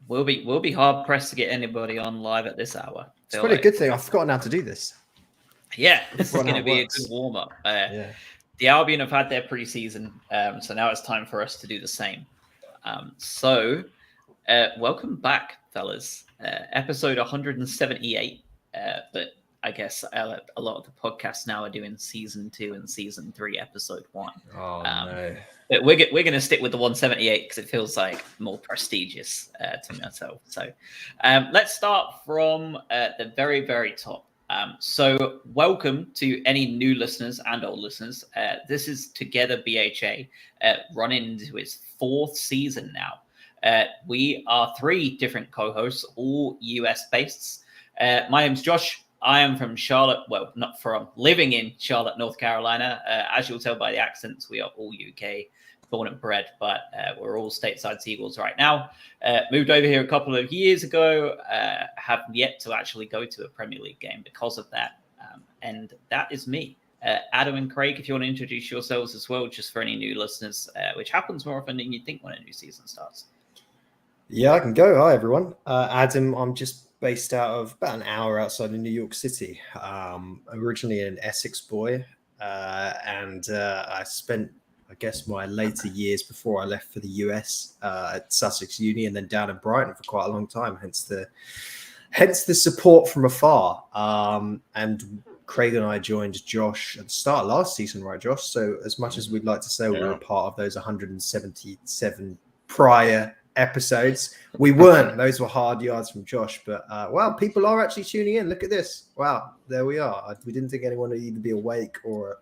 We'll be hard pressed to get anybody on live at this hour. It's probably a good thing. I've forgotten how to do this. Yeah, this is going to be a good warm up. The Albion have had their preseason, so now it's time for us to do the same. Welcome back, fellas. Episode 178. But I guess a lot of the podcasts now are doing season 2 and season 3, episode 1. Oh no! But we're going to stick with the 178 because it feels like more prestigious to myself. So let's start from the very, very top. So welcome to any new listeners and old listeners. This is Together BHA running into its 4th season now. We are 3 different co-hosts, all US based. My name's Josh. I am from Charlotte. Well, not from, living in Charlotte, North Carolina. As you'll tell by the accents, we are all UK born and bred, but we're all stateside Seagulls right now. Moved over here a couple of years ago. Have yet to actually go to a Premier League game because of that. And that is me. Adam and Craig, if you want to introduce yourselves as well, just for any new listeners, which happens more often than you think when a new season starts. Yeah, I can go. Hi, everyone. Adam, I'm just based out of about an hour outside of New York City. Originally an Essex boy, and I spent, I guess, my later years before I left for the US at Sussex Uni and then down in Brighton for quite a long time. Hence the support from afar. And Craig and I joined Josh at the start of last season, right, Josh? So as much as we'd like to say we were a part of those 177 prior episodes, we weren't. Those were hard yards from Josh, but wow, people are actually tuning in. Look at this. Wow, there we are. We didn't think anyone would either be awake or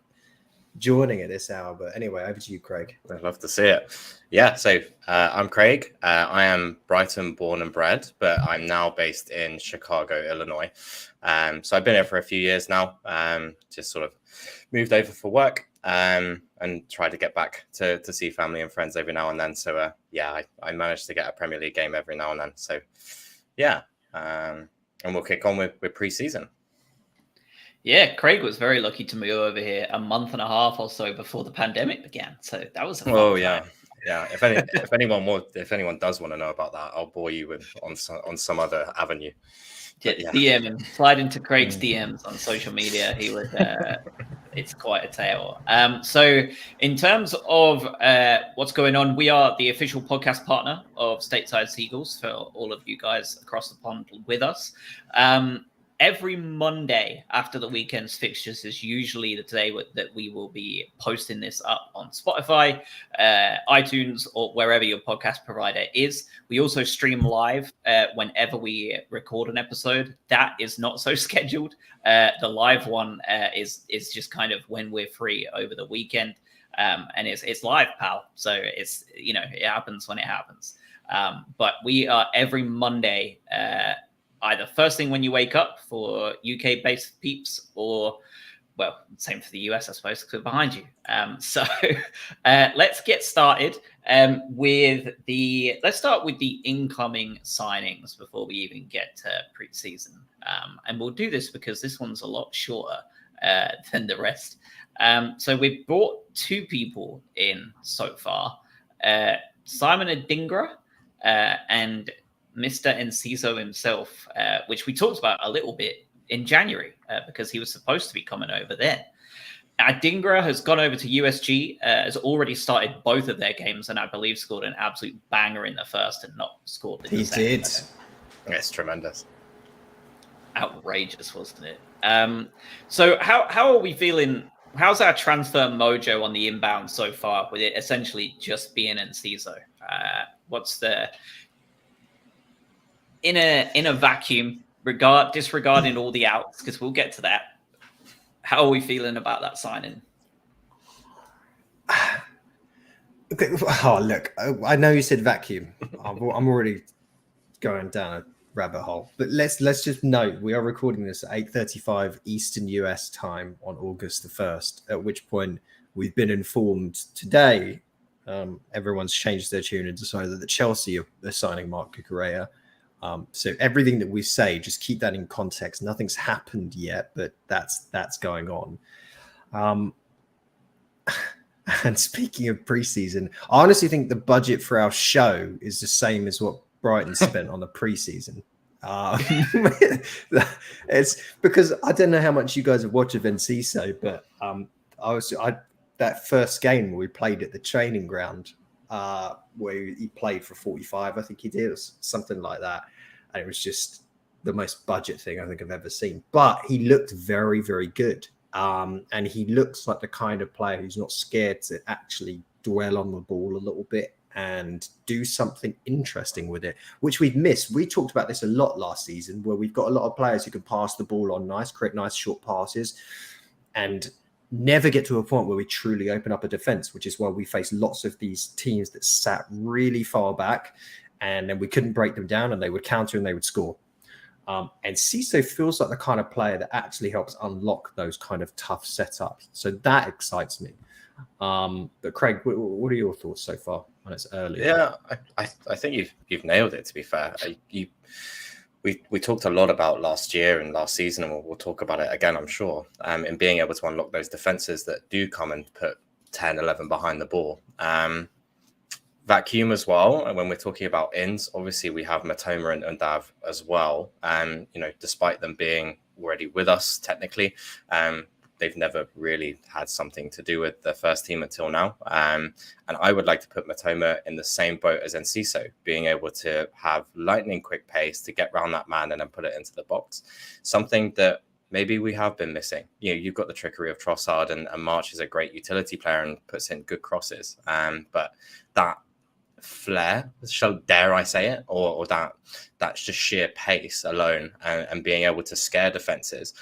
joining at this hour, but anyway, over to you, Craig. I'd love to see it. Yeah, so I'm Craig. I am Brighton born and bred, but I'm now based in Chicago, Illinois. So I've been here for a few years now. Just sort of moved over for work and tried to get back to see family and friends every now and then. So I managed to get a Premier League game every now and then. So and we'll kick on with pre-season. Yeah, Craig was very lucky to move over here a month and a half or so before the pandemic began. So that was a fun time. Yeah. If anyone does want to know about that, I'll bore you with on some other avenue. DM him, slide into Craig's DMs on social media. He would. It's quite a tale. So in terms of what's going on, we are the official podcast partner of Stateside Seagulls for all of you guys across the pond with us. Every Monday after the weekend's fixtures is usually the day that we will be posting this up on Spotify, iTunes, or wherever your podcast provider is. We also stream live whenever we record an episode. That is not so scheduled. The live one is just kind of when we're free over the weekend, and it's live, pal. So it's it happens when it happens. But we are every Monday. Either first thing when you wake up for UK-based peeps, or, well, same for the US, I suppose, because we're behind you. So let's get started let's start with the incoming signings before we even get to pre-season. And we'll do this because this one's a lot shorter than the rest. So we've brought 2 people in so far, Simon Adingra and Mr. Enciso himself, which we talked about a little bit in January because he was supposed to be coming over then. Adingra has gone over to USG, has already started both of their games, and I believe scored an absolute banger in the first and not scored in the second. He did. It's tremendous. Outrageous, wasn't it? So how are we feeling? How's our transfer mojo on the inbound so far, with it essentially just being Enciso? What's the... In a vacuum, disregarding all the outs, because we'll get to that. How are we feeling about that signing? Okay. Oh, look, I know you said vacuum. I'm already going down a rabbit hole. But let's just note we are recording this at 8:35 Eastern US time on August the 1st. At which point we've been informed today. Everyone's changed their tune and decided that Chelsea are signing Marc Cucurella. So everything that we say, just keep that in context. Nothing's happened yet, but that's going on. And speaking of preseason, I honestly think the budget for our show is the same as what Brighton spent on the preseason. It's because I don't know how much you guys have watched of Enciso, but that first game where we played at the training ground, where he played for 45, I think he did, or something like that, and it was just the most budget thing I think I've ever seen. But he looked very, very good, and he looks like the kind of player who's not scared to actually dwell on the ball a little bit and do something interesting with it, which we've missed. We talked about this a lot last season, where we've got a lot of players who can pass the ball on nice, create nice short passes, and never get to a point where we truly open up a defense, which is why we face lots of these teams that sat really far back, and then we couldn't break them down, and they would counter and they would score. And Enciso feels like the kind of player that actually helps unlock those kind of tough setups. So that excites me. But Craig, what are your thoughts so far when it's early? Yeah, I think you've nailed it, to be fair. We talked a lot about last year and last season, and we'll talk about it again, I'm sure, in being able to unlock those defenses that do come and put 10, 11 behind the ball. Vacuum as well. And when we're talking about ins, obviously we have Matoma and Undav as well. Despite them being already with us technically, they've never really had something to do with the first team until now. And I would like to put Matoma in the same boat as Enciso, being able to have lightning quick pace to get around that man and then put it into the box. Something that maybe we have been missing. You've got the trickery of Trossard, and March is a great utility player and puts in good crosses. But that flair, dare I say it, or that's just sheer pace alone and being able to scare defenses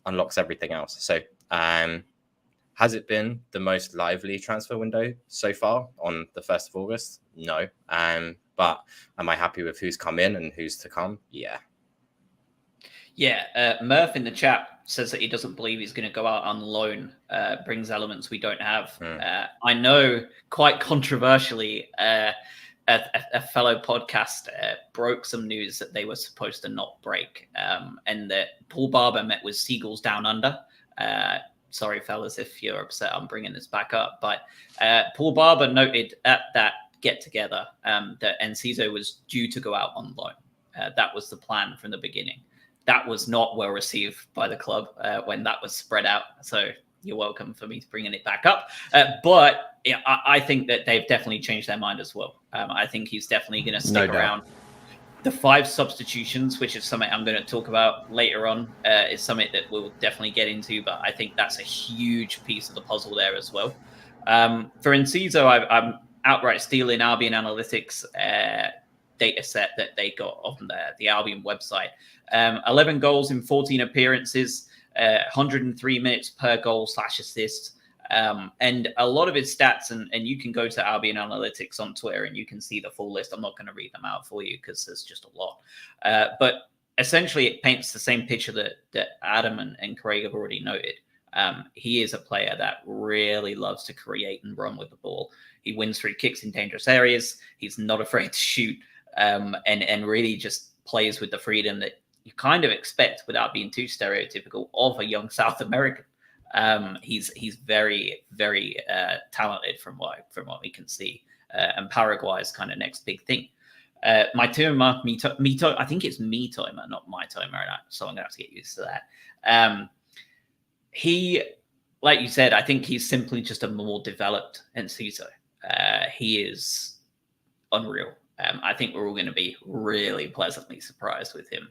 unlocks everything else. So has it been the most lively transfer window so far on the 1st of August? No. But am I happy with who's come in and who's to come? Yeah. Murph in the chat says that he doesn't believe he's going to go out on loan. Brings elements we don't have. I know, quite controversially, a fellow podcast broke some news that they were supposed to not break, and that Paul Barber met with Seagulls Down Under. Sorry, fellas, if you're upset I'm bringing this back up, but Paul Barber noted at that get-together that Enciso was due to go out on loan. That was the plan from the beginning. That was not well received by the club when that was spread out. So you're welcome for me bringing it back up. But yeah, I think that they've definitely changed their mind as well. I think he's definitely going to stick around. The 5 substitutions, which is something I'm going to talk about later on, is something that we'll definitely get into. But I think that's a huge piece of the puzzle there as well. For Enciso, I'm outright stealing Albion Analytics data set that they got on the Albion website. 11 goals in 14 appearances, 103 minutes per goal / assist. And a lot of his stats, and you can go to Albion Analytics on Twitter and you can see the full list. I'm not going to read them out for you because there's just a lot. But essentially it paints the same picture that Adam and Craig have already noted. He is a player that really loves to create and run with the ball. He wins free kicks in dangerous areas. He's not afraid to shoot, and really just plays with the freedom that you kind of expect without being too stereotypical of a young South American. He's very, very talented from what we can see. And Paraguay is kind of next big thing. Mitoma, I think it's Mitoma, not Mitoma, so I'm going to have to get used to that. He, like you said, I think he's simply just a more developed Enciso. He is unreal. I think we're all going to be really pleasantly surprised with him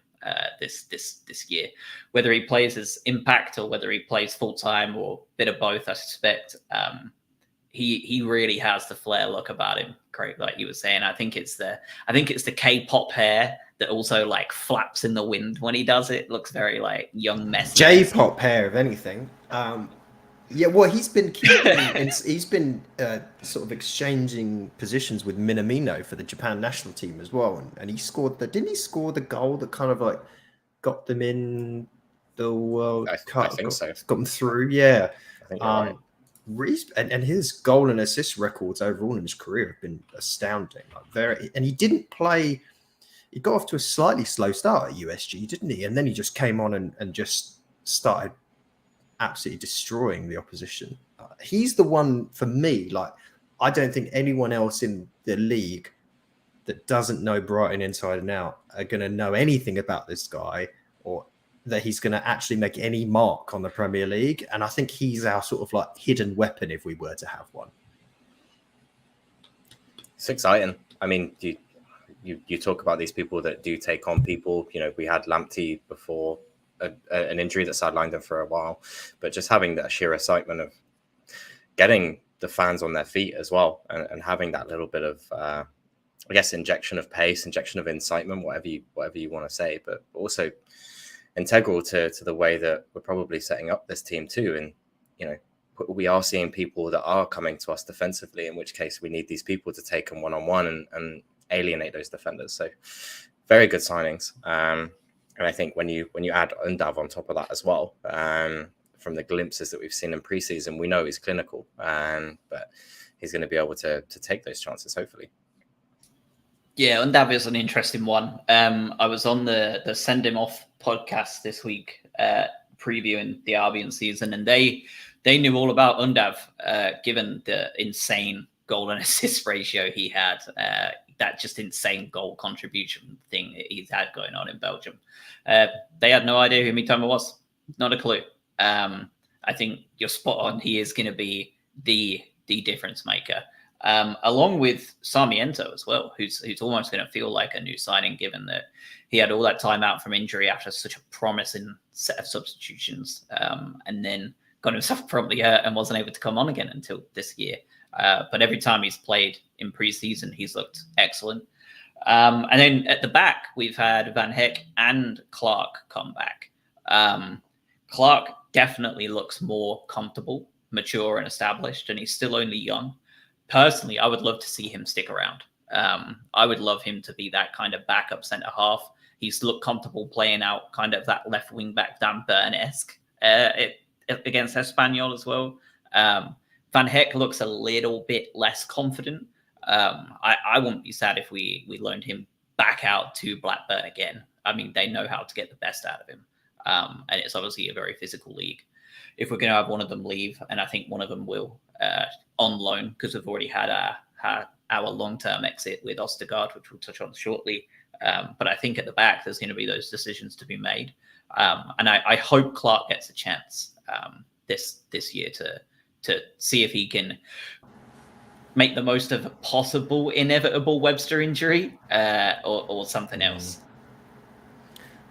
this year, whether he plays as impact or whether he plays full time or a bit of both. I suspect he really has the flair look about him, Craig, like you were saying. I think it's the K-pop hair that also like flaps in the wind when he does it. Looks very like young Messi. J-pop hair, if anything. Yeah, well, he's been sort of exchanging positions with Minamino for the Japan national team as well, and he scored didn't he score the goal that kind of like got them in the World Cup? I think so. Got them through, yeah. I think you're right. And his goal and assist records overall in his career have been astounding. And he didn't play. He got off to a slightly slow start at USG, didn't he? And then he just came on and just started absolutely destroying the opposition. He's the one for me. Like, I don't think anyone else in the league that doesn't know Brighton inside and out are going to know anything about this guy, or that he's going to actually make any mark on the Premier League. And I think he's our sort of like hidden weapon if we were to have one. It's exciting. I mean, you talk about these people that do take on people. You know, we had Lamptey before an injury that sidelined him for a while, but just having that sheer excitement of getting the fans on their feet as well, and having that little bit of, I guess, injection of pace, injection of incitement, whatever you want to say, but also integral to the way that we're probably setting up this team too. And, you know, we are seeing people that are coming to us defensively, in which case we need these people to take them one-on-one and alienate those defenders. So very good signings. And I think when you add Undav on top of that as well, from the glimpses that we've seen in preseason, we know he's clinical, but he's going to be able to take those chances, hopefully. Yeah, Undav is an interesting one. I was on the Send Him Off podcast this week, previewing the Albion season, and they knew all about Undav, given the insane goal and assist ratio he had, that just insane goal contribution thing he's had going on in Belgium. They had no idea who Mitoma was, not a clue. I think you're spot on. He is going to be the difference maker. Along with Sarmiento as well, who's almost going to feel like a new signing, given that he had all that time out from injury after such a promising set of substitutions, and then got himself promptly hurt and wasn't able to come on again until this year. But every time he's played in preseason, he's looked excellent. And then at the back, we've had Van Heck and Clark come back. Clark definitely looks more comfortable, mature, and established, and he's still only young. Personally, I would love to see him stick around. I would love him to be that kind of backup centre half. He's looked comfortable playing out kind of that left wing back Dan Burn-esque against Espanyol as well. Van Heck looks a little bit less confident. I wouldn't be sad if we loaned him back out to Blackburn again. I mean, they know how to get the best out of him. And it's obviously a very physical league. If we're going to have one of them leave, and I think one of them will, on loan, because we've already had our long-term exit with Ostergaard, which we'll touch on shortly. But I think at the back, there's going to be those decisions to be made. And I hope Clark gets a chance this year to see if he can make the most of a possible inevitable Webster injury or something else.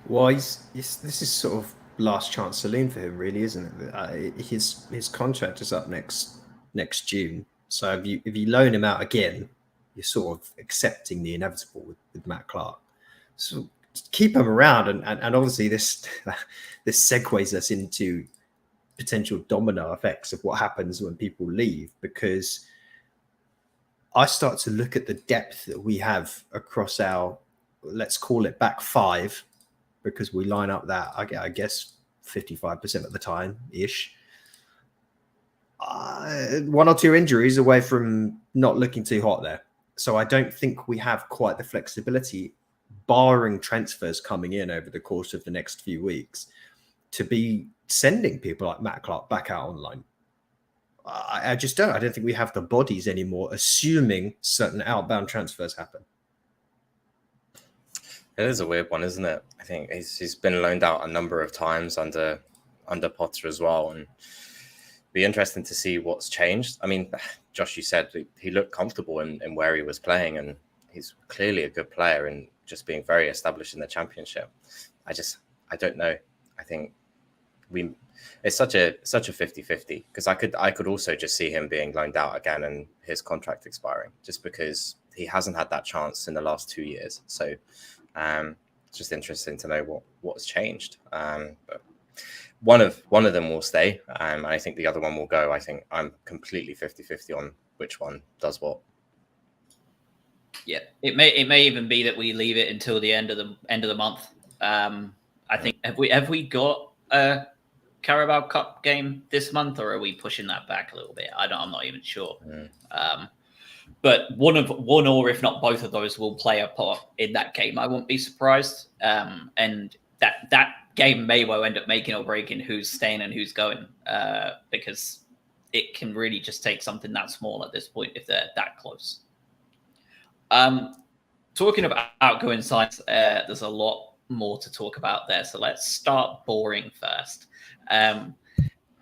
Well, this is sort of last chance saloon for him, really, isn't it? His contract is up next June. So if you loan him out again, you're sort of accepting the inevitable with Matt Clark. So keep him around, and obviously this segues us into potential domino effects of what happens when people leave, because I start to look at the depth that we have across our, let's call it back five, because we line up that, I guess, 55% of the time ish. One or two injuries away from not looking too hot there. So I don't think we have quite the flexibility, barring transfers coming in over the course of the next few weeks, to be sending people like Matt Clark back out online. I just don't. I don't think we have the bodies anymore, assuming certain outbound transfers happen. It is a weird one, isn't it? I think he's been loaned out a number of times under Potter as well, and be interesting to see what's changed. I mean, Josh, you said he looked comfortable in where he was playing, and he's clearly a good player and just being very established in the Championship. I don't know. I think it's such a 50-50, because I could also just see him being loaned out again and his contract expiring, just because he hasn't had that chance in the last 2 years. So it's just interesting to know what's changed. But one of them will stay, and I think the other one will go. I think I'm completely 50-50 on which one does what. Yeah, it may even be that we leave it until the end of the month. I think have we got a Carabao Cup game this month, or are we pushing that back a little bit? I'm not even sure. But one or if not both of those will play a part in that game. I won't be surprised. And that game may well end up making or breaking who's staying and who's going, because it can really just take something that small at this point if they're that close. talking about outgoing sides, there's a lot more to talk about there. So let's start boring first.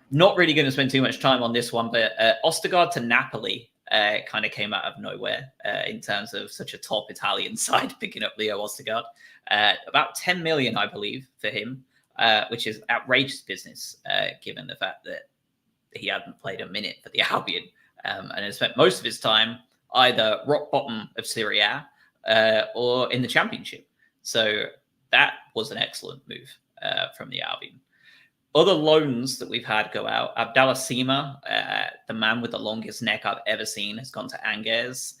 Not really going to spend too much time on this one, but Ostergaard to Napoli kind of came out of nowhere in terms of such a top Italian side picking up Leo Ostergaard. About 10 million, I believe, for him, which is outrageous business given the fact that he hadn't played a minute for the Albion and has spent most of his time either rock bottom of Serie A or in the Championship. So that was an excellent move from the Albion. Other loans that we've had go out, Abdallah Sima, the man with the longest neck I've ever seen, has gone to Angers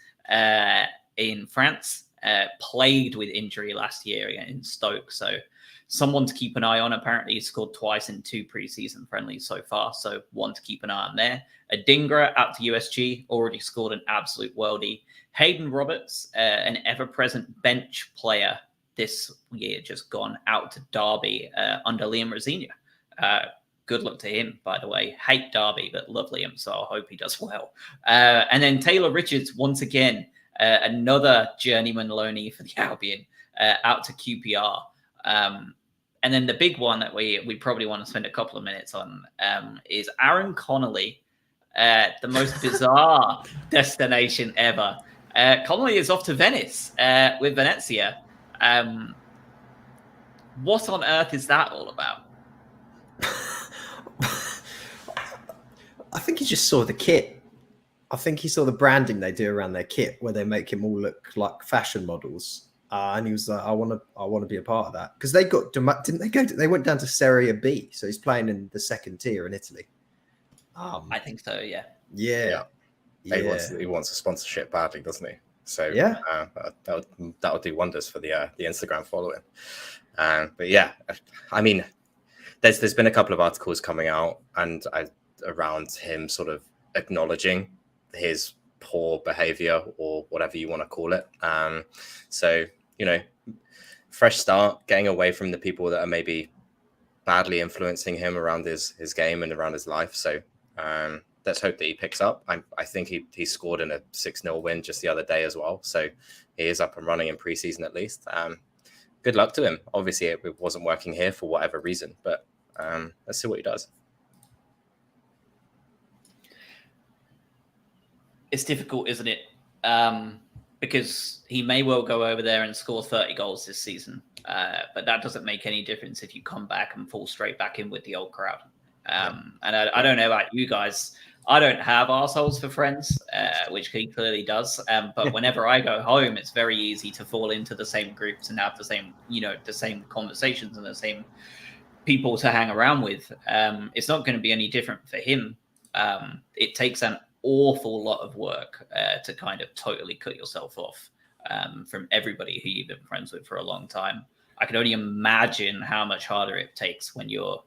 in France, plagued with injury last year in Stoke. So someone to keep an eye on. Apparently he scored twice in 2 preseason friendlies so far. So one to keep an eye on there. Adingra out to USG, already scored an absolute worldie. Hayden Roberts, an ever-present bench player this year, just gone out to Derby under Liam Rosenior. Good luck to him, by the way. Hate Derby, but love Liam, so I hope he does well. And then Taylor Richards, once again, another journeyman loanee for the Albion, out to QPR. And then the big one that we probably want to spend a couple of minutes on is Aaron Connolly, the most bizarre destination ever. Connolly is off to Venice with Venezia. What on earth is that all about? I think he just saw the kit. I think he saw the branding they do around their kit, where they make him all look like fashion models, and he was like, "I want to be a part of that." Because they didn't they go? They went down to Serie B, so he's playing in the second tier in Italy. I think so. Yeah. Yeah. He wants a sponsorship badly, doesn't he? So yeah, that would do wonders for the Instagram following. But yeah, I mean, there's been a couple of articles coming out around him sort of acknowledging his poor behavior or whatever you want to call it. So, fresh start, getting away from the people that are maybe badly influencing him around his game and around his life. So let's hope that he picks up. I think he scored in a 6-0 win just the other day as well. So he is up and running in preseason at least. Good luck to him. Obviously, it wasn't working here for whatever reason, but let's see what he does. It's difficult, isn't it? Because he may well go over there and score 30 goals this season. But that doesn't make any difference if you come back and fall straight back in with the old crowd. And I don't know about you guys. I don't have arseholes for friends, which he clearly does. But whenever I go home, it's very easy to fall into the same groups and have the same conversations and the same people to hang around with. It's not going to be any different for him. It takes an awful lot of work to kind of totally cut yourself off from everybody who you've been friends with for a long time. I can only imagine how much harder it takes when you're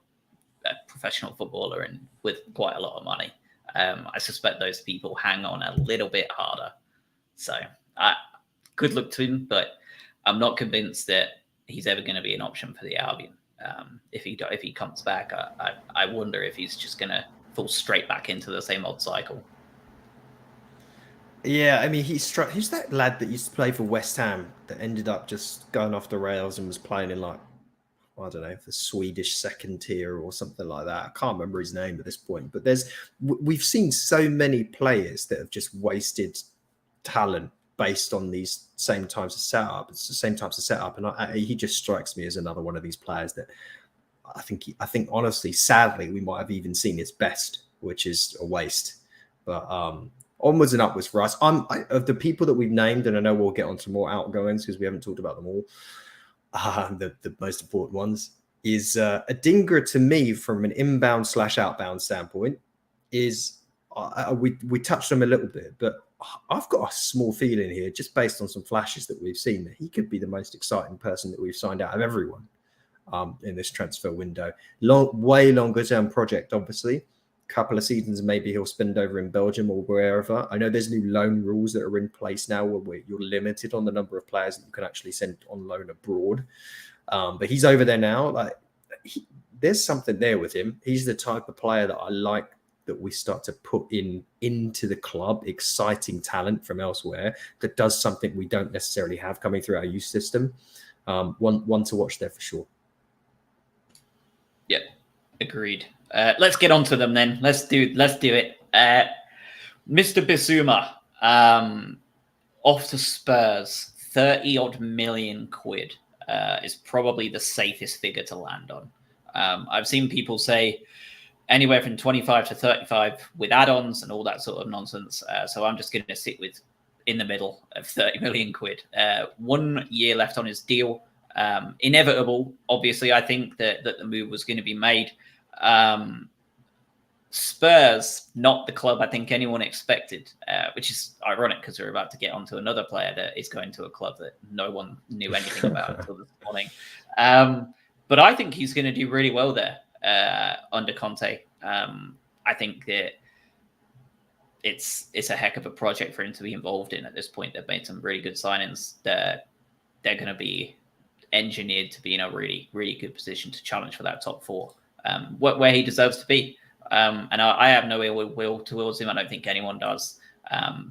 a professional footballer and with quite a lot of money. I suspect those people hang on a little bit harder. So good luck to him, but I'm not convinced that he's ever going to be an option for the Albion. If he comes back, I wonder if he's just going to fall straight back into the same old cycle. Yeah, I mean, who's that lad that used to play for West Ham that ended up just going off the rails and was playing in, like, I don't know, the Swedish second tier or something like that. I can't remember his name at this point, but we've seen so many players that have just wasted talent based on these same types of setup. It's the same types of setup, and he just strikes me as another one of these players that I think honestly, sadly, we might have even seen his best, which is a waste. But onwards and upwards for us. Of the people that we've named, and I know we'll get on to more outgoings because we haven't talked about them all. The most important ones is Adingra to me from an inbound/outbound standpoint is we touched on him a little bit, but I've got a small feeling here, just based on some flashes that we've seen, that he could be the most exciting person that we've signed out of everyone in this transfer window. Way longer term project, obviously. Couple of seasons maybe he'll spend over in Belgium or wherever. I know there's new loan rules that are in place now where you're limited on the number of players that you can actually send on loan abroad. But he's over there now. There's something there with him. He's the type of player that I like that we start to put into the club exciting talent from elsewhere that does something we don't necessarily have coming through our youth system. One to watch there for sure. Yep, agreed. Let's get on to them then. Let's do it. Mr. Bissouma, off to Spurs, 30-odd million quid is probably the safest figure to land on. I've seen people say anywhere from 25 to 35 with add-ons and all that sort of nonsense. So I'm just going to sit with in the middle of 30 million quid. 1 year left on his deal. Inevitable, obviously. I think that the move was going to be made. Spurs, not the club I think anyone expected, which is ironic because we're about to get onto another player that is going to a club that no one knew anything about until this morning. But I think he's going to do really well there under Conte. I think that it's a heck of a project for him to be involved in at this point. They've made some really good signings. They're going to be engineered to be in a really, really good position to challenge for that top four, where he deserves to be. And I have no ill will towards him. I don't think anyone does.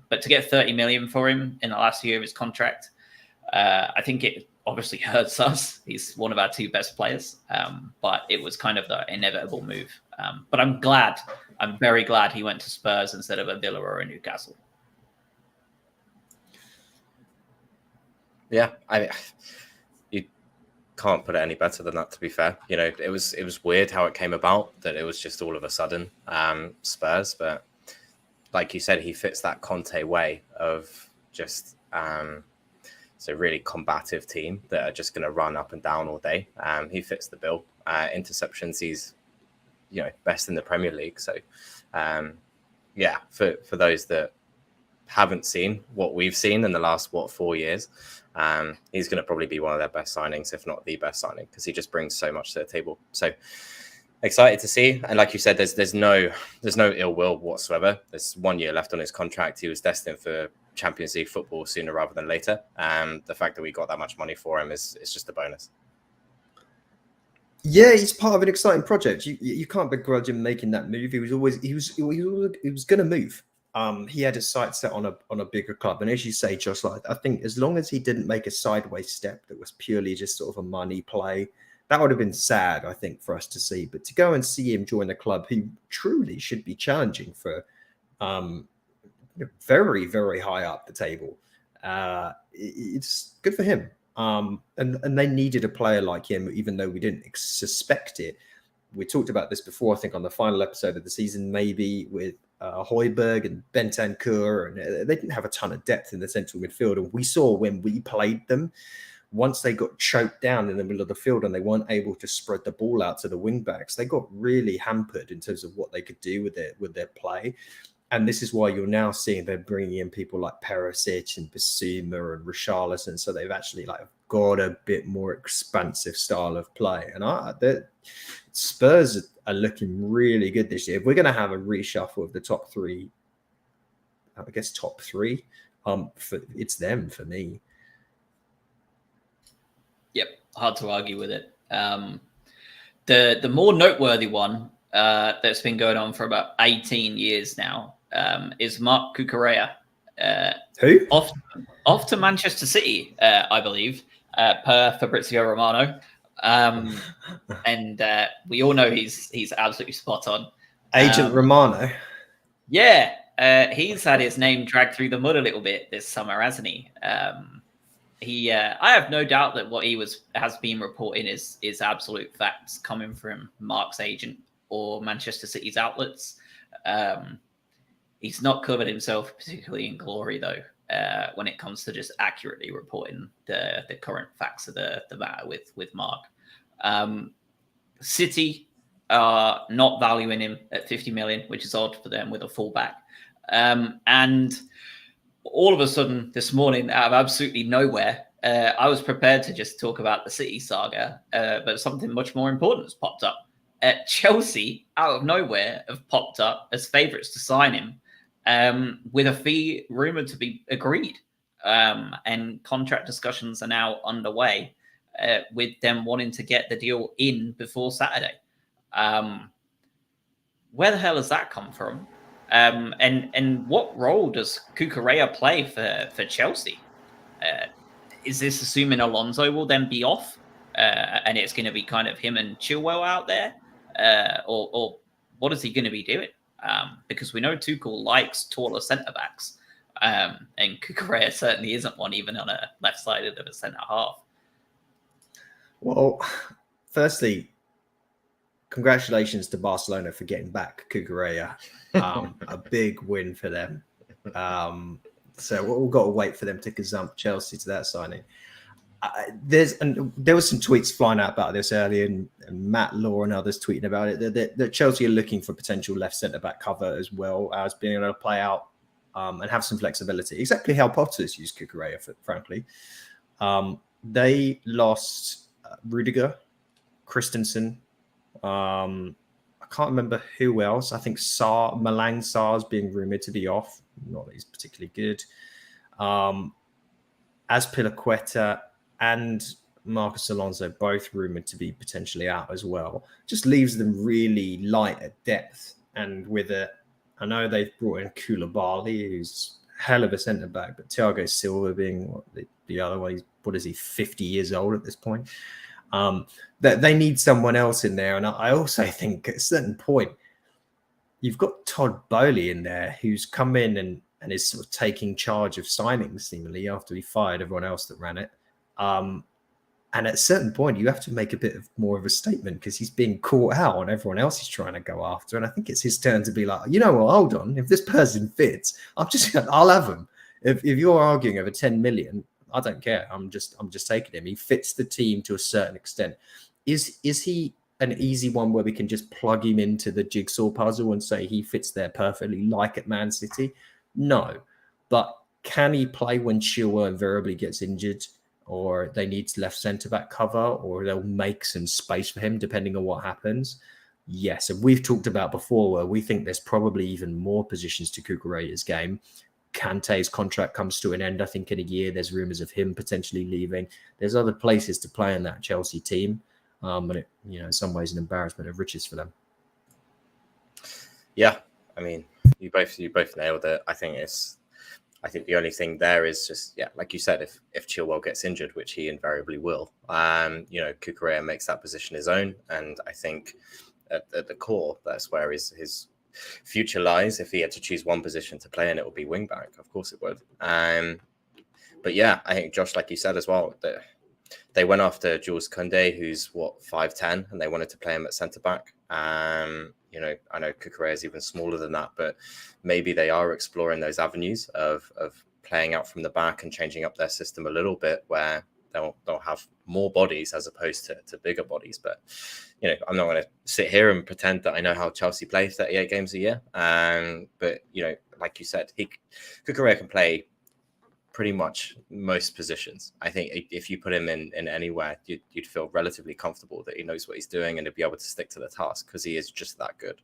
But to get 30 million for him in the last year of his contract, I think it obviously hurts us. He's one of our two best players. But it was kind of the inevitable move. But I'm very glad he went to Spurs instead of a Villa or a Newcastle. Yeah, you can't put it any better than that, to be fair. You know, it was weird how it came about, that it was just all of a sudden Spurs. But like you said, he fits that Conte way of just it's a really combative team that are just going to run up and down all day. He fits the bill. Interceptions, he's best in the Premier League. So yeah, for those that haven't seen what we've seen in the last 4 years, he's going to probably be one of their best signings, if not the best signing, because he just brings so much to the table. So excited to see. And like you said, there's no ill will whatsoever. There's 1 year left on his contract. He was destined for Champions League football sooner rather than later. The fact that we got that much money for him is just a bonus. Yeah, he's part of an exciting project. You can't begrudge him making that move. He was going to move. He had his sights set on a bigger club, and as you say, Josh, like, I think as long as he didn't make a sideways step that was purely just sort of a money play, that would have been sad, I think, for us to see. But to go and see him join a club who truly should be challenging for very, very high up the table, it's good for him. And they needed a player like him, even though we didn't suspect it. We talked about this before, I think, on the final episode of the season, maybe with Højbjerg and Bentancur, and they didn't have a ton of depth in the central midfield. And we saw when we played them, once they got choked down in the middle of the field and they weren't able to spread the ball out to the wing backs, they got really hampered in terms of what they could do with their play. And this is why you're now seeing they're bringing in people like Perisic and Bissouma and Richarlison. So they've actually got a bit more expansive style of play. And the Spurs are looking really good this year. If we're going to have a reshuffle of the top three, it's them for me. Yep, hard to argue with it. The more noteworthy one that's been going on for about 18 years now is Marc Cucurella. Who? Off to Manchester City, I believe, per Fabrizio Romano. And we all know he's absolutely spot on. Agent Romano. Yeah, he's had his name dragged through the mud a little bit this summer, hasn't he? I have no doubt that what has been reporting is absolute facts coming from Mark's agent or Manchester City's outlets. He's not covered himself particularly in glory, though, when it comes to just accurately reporting the current facts of the matter with Mark. City are not valuing him at 50 million, which is odd for them with a fullback. And all of a sudden this morning, out of absolutely nowhere, I was prepared to just talk about the City saga, but something much more important has popped up. Chelsea, out of nowhere, have popped up as favourites to sign him, with a fee rumoured to be agreed. And contract discussions are now underway, with them wanting to get the deal in before Saturday. where the hell has that come from? And what role does Cucurella play for Chelsea? Is this assuming Alonso will then be off, and it's going to be kind of him and Chilwell out there, or what is he going to be doing? Because we know Tuchel likes taller centre backs, and Cucurella certainly isn't one, even on a left-sided of a centre half. Well, firstly, congratulations to Barcelona for getting back Cucurella. A big win for them. So we've got to wait for them to gazump Chelsea to that signing. There was some tweets flying out about this earlier, and Matt Law and others tweeting about it. That Chelsea are looking for potential left centre back cover as well as being able to play out and have some flexibility. Exactly how Potter's used Cucurella, frankly. They lost Rudiger, Christensen. I can't remember who else. I think Malang Sarr's being rumoured to be off. Not that he's particularly good. Azpilicueta and Marcos Alonso both rumoured to be potentially out as well. Just leaves them really light at depth. And with it, I know they've brought in Koulibaly, who's a hell of a centre back, but Thiago Silva being the other one, what is he, 50 years old at this point? That they need someone else in there. And I also think at a certain point, you've got Todd Bowley in there who's come in and is sort of taking charge of signings seemingly after he fired everyone else that ran it. And at a certain point, you have to make a bit of more of a statement because he's being caught out on everyone else he's trying to go after. And I think it's his turn to be like, you know what, hold on. If this person fits, I'll have him. If you're arguing over 10 million, I don't care. I'm just taking him. He fits the team to a certain extent. Is he an easy one where we can just plug him into the jigsaw puzzle and say he fits there perfectly, like at Man City? No. But can he play when Chilwell invariably gets injured, or they need left centre-back cover, or they'll make some space for him depending on what happens? Yes. And we've talked about before where we think there's probably even more positions to Cucurella's game. Kante's contract comes to an end, I think, in a year. There's rumours of him potentially leaving. There's other places to play in that Chelsea team. But it, in some ways, an embarrassment of riches for them. Yeah, I mean, you both nailed it. I think the only thing there is just, like you said, if Chilwell gets injured, which he invariably will, Cucurella makes that position his own, and I think at the core, that's where his future lies. If he had to choose one position to play in, it would be wing back. Of course, it would. But yeah, I think Josh, like you said as well, that they went after Jules Koundé, who's 5'10", and they wanted to play him at centre back. I know Cucurella is even smaller than that, but maybe they are exploring those avenues of playing out from the back and changing up their system a little bit, where they'll have more bodies as opposed to bigger bodies. But I'm not going to sit here and pretend that I know how Chelsea play 38 games a year. But like you said, Cucurella can play pretty much most positions. I think if you put him in anywhere, you'd feel relatively comfortable that he knows what he's doing and he'll be able to stick to the task because he is just that good.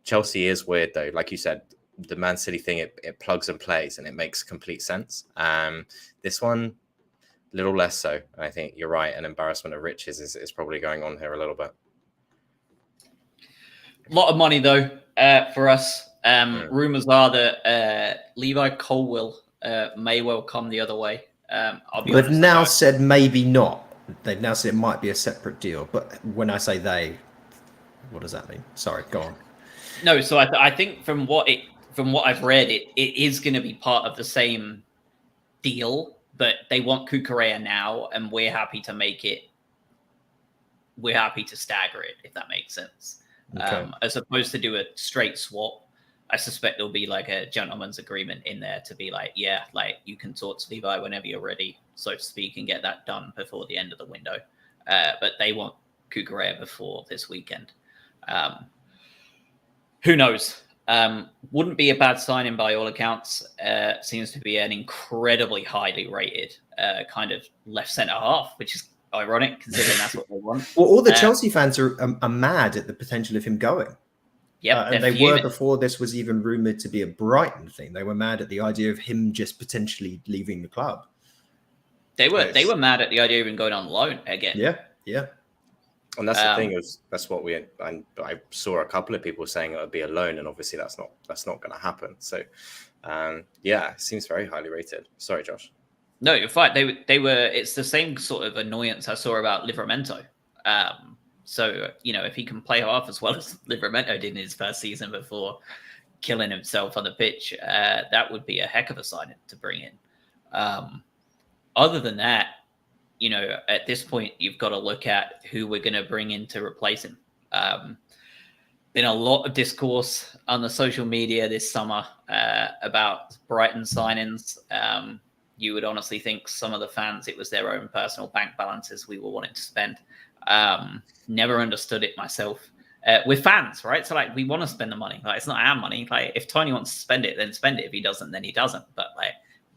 Chelsea is weird though. Like you said, the Man City thing, it plugs and plays and it makes complete sense. This one, a little less so. And I think you're right. An embarrassment of riches is probably going on here a little bit. A lot of money though for us. Rumors are that Levi Colwill may well come the other way. They've now said maybe not. They've now said it might be a separate deal. But when I say they, what does that mean? Sorry, go on. No, so I think from what I've read, it is going to be part of the same deal, but they want Cucurella now, and we're happy to make it. We're happy to stagger it, if that makes sense. Okay. As opposed to do a straight swap. I suspect there'll be like a gentleman's agreement in there to be like, you can talk to Levi whenever you're ready, so to speak, and get that done before the end of the window. But they want Cucurella before this weekend. Who knows? Wouldn't be a bad signing by all accounts. Seems to be an incredibly highly rated kind of left centre half, which is ironic considering that's what they want. Well, all the Chelsea fans are mad at the potential of him going. Yeah, and they were before this was even rumoured to be a Brighton thing. They were mad at the idea of him just potentially leaving the club. They were mad at the idea of him going on loan again. Yeah. And that's the thing, is that's what I saw a couple of people saying it would be a loan, and obviously that's not going to happen. So it seems very highly rated. Sorry, Josh. No, you're fine. They were. It's the same sort of annoyance I saw about Livramento. So if he can play half as well as Livramento did in his first season before killing himself on the pitch, that would be a heck of a signing to bring in. Other than that, at this point, you've got to look at who we're going to bring in to replace him. Been a lot of discourse on the social media this summer about Brighton signings. You would honestly think some of the fans, it was their own personal bank balances we were wanting to spend. Never understood it myself. We're fans, right? So we want to spend the money. It's not our money. If Tony wants to spend it, then spend it. If he doesn't, then he doesn't. But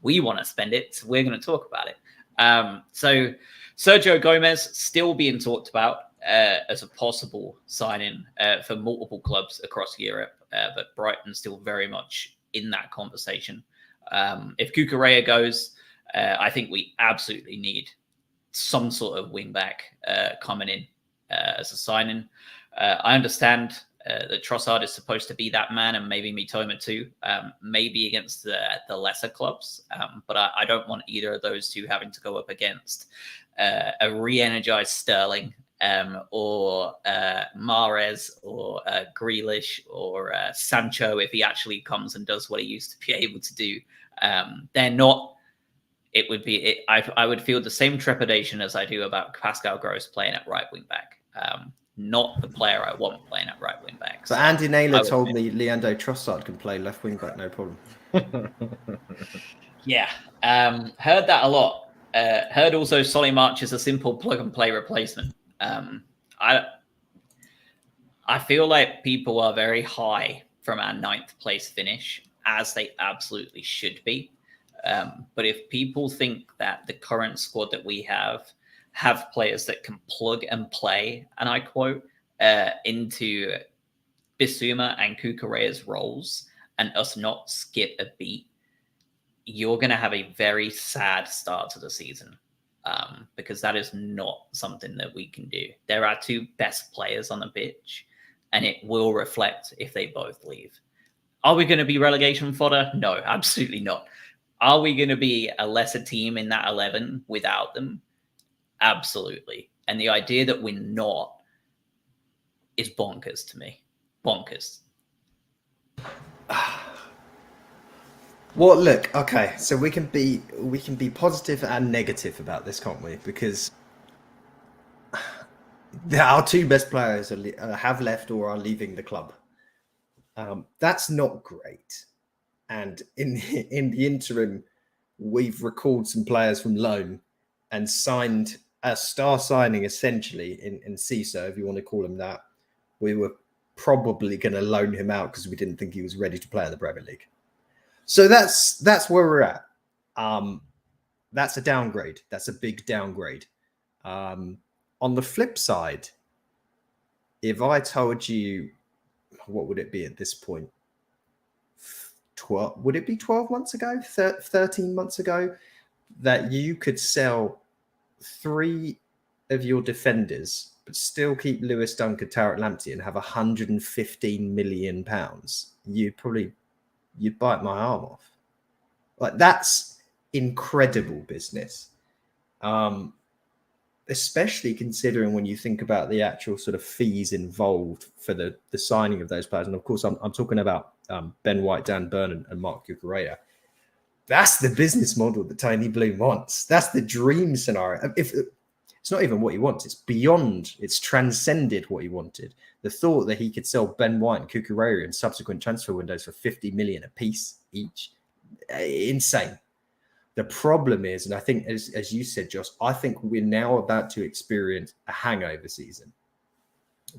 we want to spend it, so we're going to talk about it. So Sergio Gomez still being talked about as a possible signing for multiple clubs across Europe, but Brighton still very much in that conversation. If Cucurella goes, I think we absolutely need some sort of wing back coming in as a signing. I understand that Trossard is supposed to be that man, and maybe Mitoma too, maybe against the lesser clubs. But I don't want either of those two having to go up against a re-energized Sterling or Mahrez or Grealish or Sancho, if he actually comes and does what he used to be able to do. They're not. It would be. I would feel the same trepidation as I do about Pascal Gross playing at right wing back. Not the player I want playing at right wing back. But Andy Naylor told me Leandro Trossard can play left wing back, no problem. Yeah, heard that a lot. Heard also Solly March is a simple plug and play replacement. I feel like people are very high from our 9th place finish, as they absolutely should be. But if people think that the current squad that we have players that can plug and play, and I quote, into Bissouma and Cucurella's roles and us not skip a beat, you're going to have a very sad start to the season, because that is not something that we can do. They're our 2 best players on the pitch, and it will reflect if they both leave. Are we going to be relegation fodder? No, absolutely not. Are we going to be a lesser team in that 11 without them? Absolutely. And the idea that we're not is bonkers to me. Bonkers. Well, look, okay, so we can be positive and negative about this, can't we? Because our 2 best players have left or are leaving the club. That's not great. And in the interim, we've recalled some players from loan and signed a star signing, essentially, in Cisse, if you want to call him that. We were probably going to loan him out because we didn't think he was ready to play in the Premier League. So that's where we're at. That's a downgrade. That's a big downgrade. On the flip side, if I told you, what would it be at this point? 12? Would it be 12 months ago? 13 months ago? That you could sell 3 of your defenders, but still keep Lewis Dunk and Tarek Lamptey and have £115 million, you'd bite my arm off. That's incredible business. Especially considering when you think about the actual sort of fees involved for the signing of those players. And of course, I'm talking about Ben White, Dan Burn, and Marc Cucurella. That's the business model that Tony Bloom wants. That's the dream scenario. If it's not even what he wants, it's beyond, it's transcended what he wanted. The thought that he could sell Ben White and Cucurella in subsequent transfer windows for 50 million a piece each, insane. The problem is, and I think, as you said, Josh, I think we're now about to experience a hangover season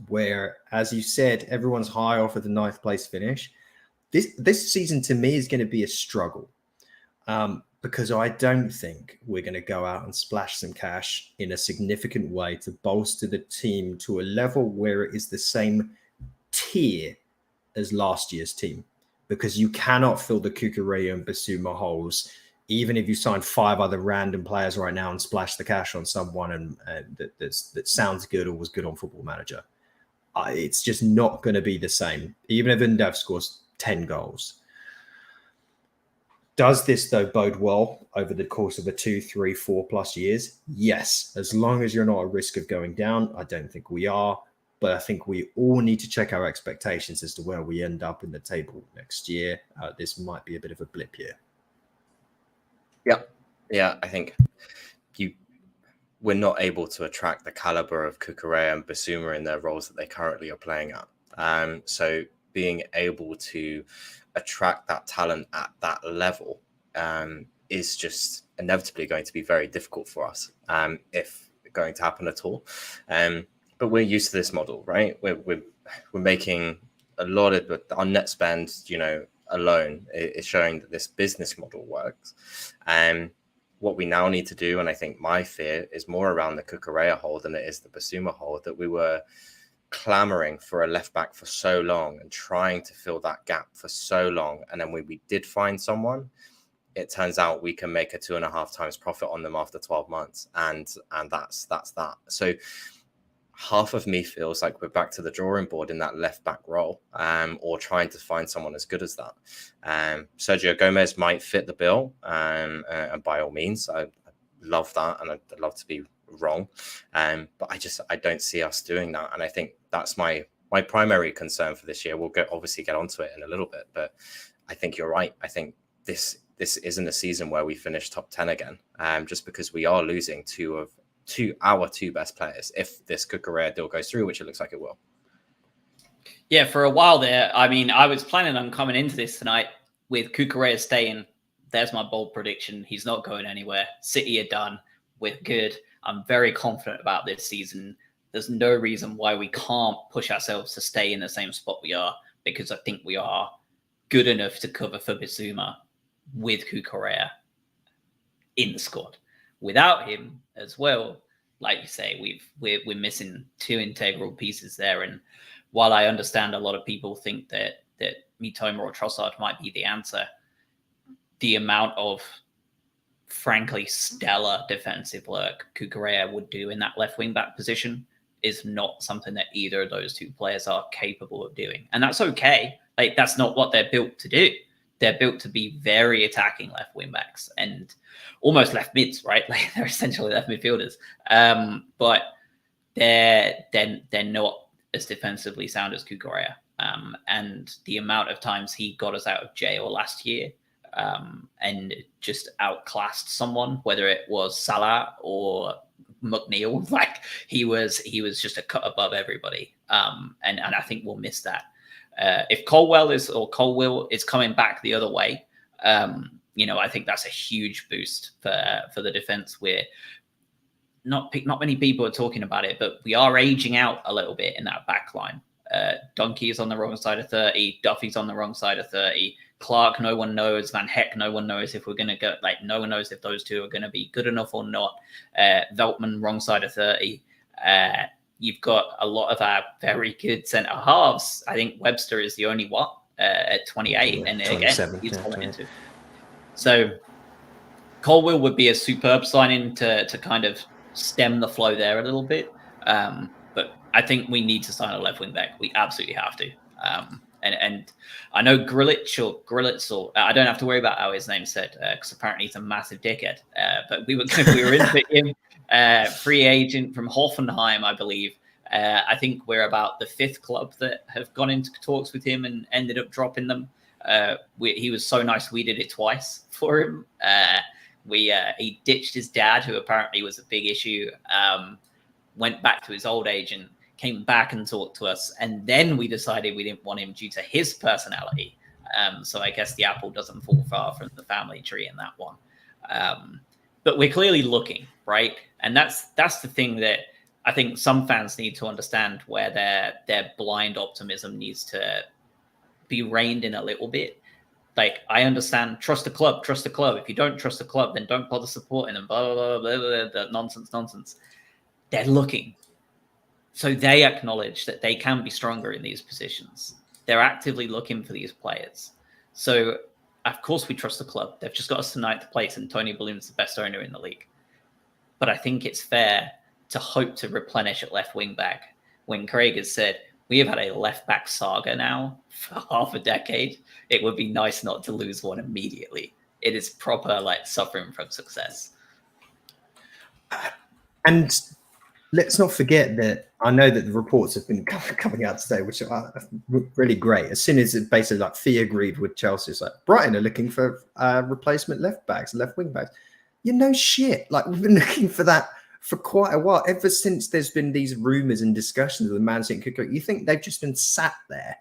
where, as you said, everyone's high off of the 9th place finish. This season, to me, is going to be a struggle. Because I don't think we're going to go out and splash some cash in a significant way to bolster the team to a level where it is the same tier as last year's team, because you cannot fill the Cucurella and Bissouma holes even if you sign 5 other random players right now and splash the cash on someone and that sounds good or was good on Football Manager, it's just not going to be the same. Even if Undav scores 10 goals. Does this, though, bode well over the course of a 2, 3, 4+ years? Yes. As long as you're not at risk of going down, I don't think we are. But I think we all need to check our expectations as to where we end up in the table next year. This might be a bit of a blip year. Yeah, I think we're not able to attract the caliber of Cucurella and Bissouma in their roles that they currently are playing at. So being able to attract that talent at that level is just inevitably going to be very difficult for us, if going to happen at all. But we're used to this model, right? We're making a lot of our net spend, alone is showing that this business model works. And what we now need to do, and I think my fear is more around the Cucurella hold than it is the Bissouma hold, that we were clamoring for a left back for so long and trying to fill that gap for so long. And then when we did find someone, it turns out we can make a 2.5 times profit on them after 12 months. And that's that. So half of me feels like we're back to the drawing board in that left back role, or trying to find someone as good as that. Sergio Gomez might fit the bill, and by all means, I love that, and I'd love to be wrong, but I don't see us doing that, and I think that's my primary concern for this year. We'll obviously get onto it in a little bit, but I think you're right. I think this isn't a season where we finish top 10 again, just because we are losing our two best players if this Cucurella deal goes through, which it looks like it will. Yeah, for a while there, I mean, I was planning on coming into this tonight with Cucurella staying. There's my bold prediction. He's not going anywhere. City are done. We're good. I'm very confident about this season. There's no reason why we can't push ourselves to stay in the same spot we are, because I think we are good enough to cover for Bissouma with Cucurella in the squad. Without him as well, like you say, we're missing 2 integral pieces there. And while I understand a lot of people think that Mitoma or Trossard might be the answer, the amount of frankly stellar defensive work Cucurella would do in that left wing back position is not something that either of those 2 players are capable of doing. And that's okay. Like, that's not what they're built to do. They're built to be very attacking left wing backs and almost left mids, right? Like, they're essentially left midfielders. But they're not as defensively sound as Cucurella. And the amount of times he got us out of jail last year, and just outclassed someone, whether it was Salah or McNeil, like he was just a cut above everybody. And I think we'll miss that. If Colwill is coming back the other way, I think that's a huge boost for the defense. We're not many people are talking about it, but we are aging out a little bit in that back line. Donkey is on the wrong side of 30. Duffy's on the wrong side of 30. Clark, no one knows. Van Heck, no one knows if we're going to go. Like, no one knows if those 2 are going to be good enough or not. Veltman, wrong side of 30. You've got a lot of our very good centre halves. I think Webster is the only one at 28, and again, he's falling into. So Colwill would be a superb signing to kind of stem the flow there a little bit. But I think we need to sign a left wing back. We absolutely have to. And I know Grillitz, or I don't have to worry about how his name's said, because apparently he's a massive dickhead. But we were into him, free agent from Hoffenheim, I believe. I think we're about the 5th club that have gone into talks with him and ended up dropping them. He was so nice, we did it twice for him. He ditched his dad, who apparently was a big issue, went back to his old agent, came back and talked to us, and then we decided we didn't want him due to his personality. So I guess the apple doesn't fall far from the family tree in that one. But we're clearly looking, right? And that's the thing that I think some fans need to understand, where their blind optimism needs to be reined in a little bit. Like, I understand, trust the club. If you don't trust the club, then don't bother supporting them, blah, blah, blah, blah, blah, nonsense. They're looking. So they acknowledge that they can be stronger in these positions. They're actively looking for these players. So of course we trust the club. They've just got us to ninth place, and Tony Bloom's the best owner in the league. But I think it's fair to hope to replenish at left wing back when Craig has said we have had a left back saga now for half a decade. It would be nice not to lose one immediately. It is proper like suffering from success. And let's not forget that I know that the reports have been coming out today, which are really great. As soon as it basically like Fee agreed with Chelsea, it's like Brighton are looking for replacement left wing backs. You know shit. Like we've been looking for that for quite a while. Ever since there's been these rumours and discussions of the Man City and you think they've just been sat there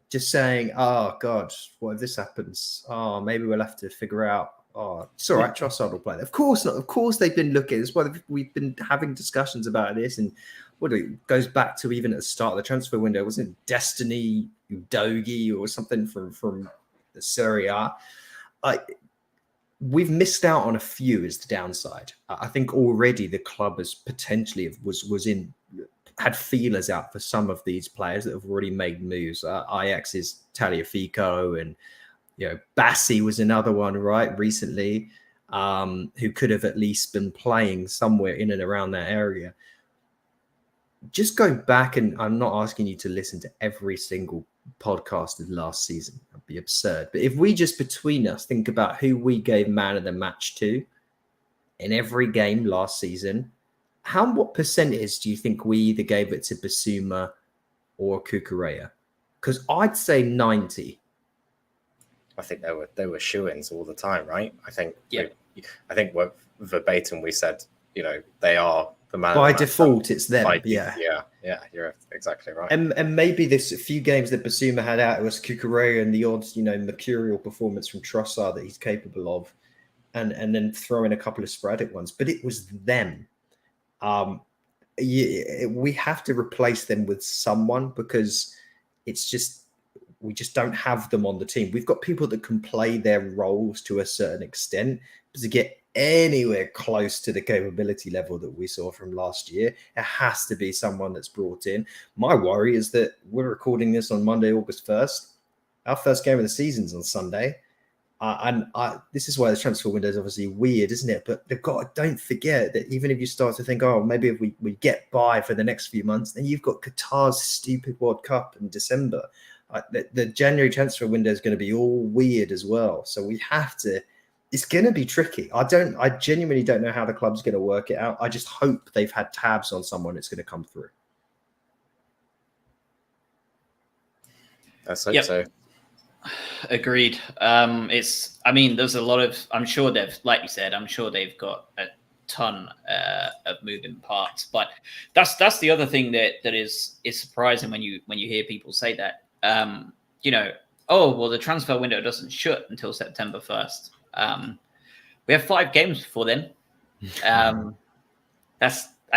just saying, oh God, what if this happens? Oh, maybe we'll have to figure out. Oh, it's all right. Trossard will play. Of course not. Of course they've been looking. It's what we've been having discussions about this, and what it goes back to even at the start of the transfer window. Wasn't it Destiny Udogie or something from the Serie A? We've missed out on a few is the downside. I think already the club has potentially had feelers out for some of these players that have already made moves. Ajax's Tagliafico and Bassi was another one, right, recently, who could have at least been playing somewhere in and around that area. Just go back, and I'm not asking you to listen to every single podcast of last season. That'd be absurd. But if we just between us think about who we gave man of the match to in every game last season, what percentage do you think we either gave it to Bissouma or Cucurella? Because I'd say 90. I think they were shoo-ins all the time, right? I think what verbatim we said, they are the man by default. It's them. Yeah, you're exactly right. And maybe this few games that Bissouma had out, it was Cucurella and the odds, mercurial performance from Trossard that he's capable of, and then throw in a couple of sporadic ones. But it was them. We have to replace them with someone because it's just. We just don't have them on the team. We've got people that can play their roles to a certain extent, but to get anywhere close to the capability level that we saw from last year, it has to be someone that's brought in. My worry is that we're recording this on Monday, August 1st. Our first game of the season's on Sunday. This is why the transfer window is obviously weird, isn't it? But don't forget that even if you start to think, oh, maybe if we get by for the next few months, then you've got Qatar's stupid World Cup in December. The January transfer window is going to be all weird as well. So we have to, it's going to be tricky. I genuinely don't know how the club's going to work it out. I just hope they've had tabs on someone that's going to come through. Let's hope so. Agreed. There's a lot of, I'm sure they've got a ton of moving parts, but that's the other thing that is surprising when you hear people say that. The transfer window doesn't shut until September 1st. We have 5 games before then. I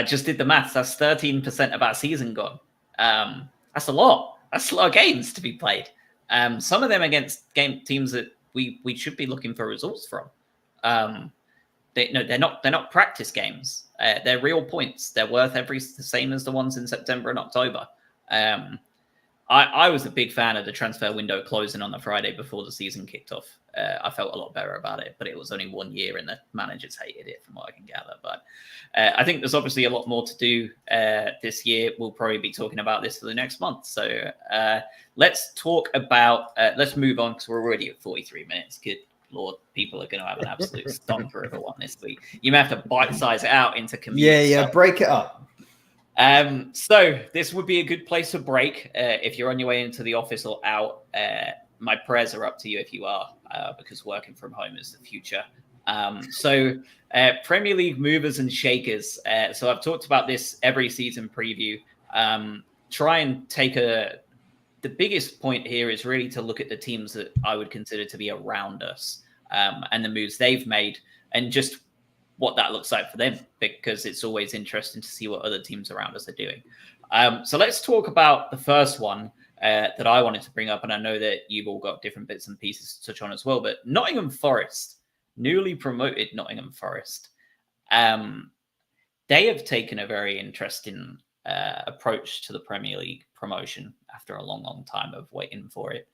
just did the maths. That's 13% of our season gone. That's a lot. That's a lot of games to be played. Some of them against teams that we should be looking for results from. They're not practice games. They're real points. They're worth the same as the ones in September and October. I was a big fan of the transfer window closing on the Friday before the season kicked off. I felt a lot better about it, but it was only 1 year and the managers hated it from what I can gather. But I think there's obviously a lot more to do this year. We'll probably be talking about this for the next month. So let's move on because we're already at 43 minutes. Good Lord, people are going to have an absolute stomper of a one this week. You may have to bite-size it out into community. Yeah, break it up. So this would be a good place to break if you're on your way into the office or out. My prayers are up to you if you are, because working from home is the future. Premier League movers and shakers. So I've talked about this every season preview. Try and take the biggest point here is really to look at the teams that I would consider to be around us and the moves they've made and just what that looks like for them, because it's always interesting to see what other teams around us are doing. So let's talk about the first one that I wanted to bring up, and I know that you've all got different bits and pieces to touch on as well, but Nottingham Forest, newly promoted Nottingham Forest, they have taken a very interesting approach to the Premier League promotion after a long, long time of waiting for it.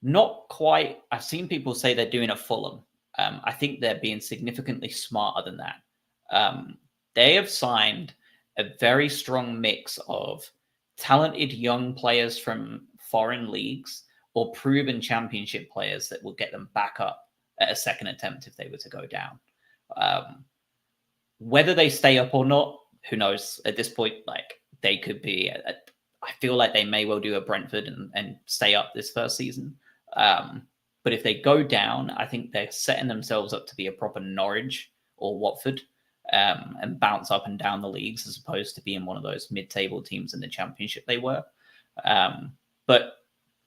Not quite. I've seen people say they're doing a Fulham. I think they're being significantly smarter than that. They have signed a very strong mix of talented young players from foreign leagues or proven championship players that will get them back up at a second attempt if they were to go down. Whether they stay up or not, who knows? At this point, like they could be. I feel like they may well do a Brentford and stay up this first season. But if they go down, I think they're setting themselves up to be a proper Norwich or Watford and bounce up and down the leagues as opposed to being one of those mid-table teams in the Championship they were. But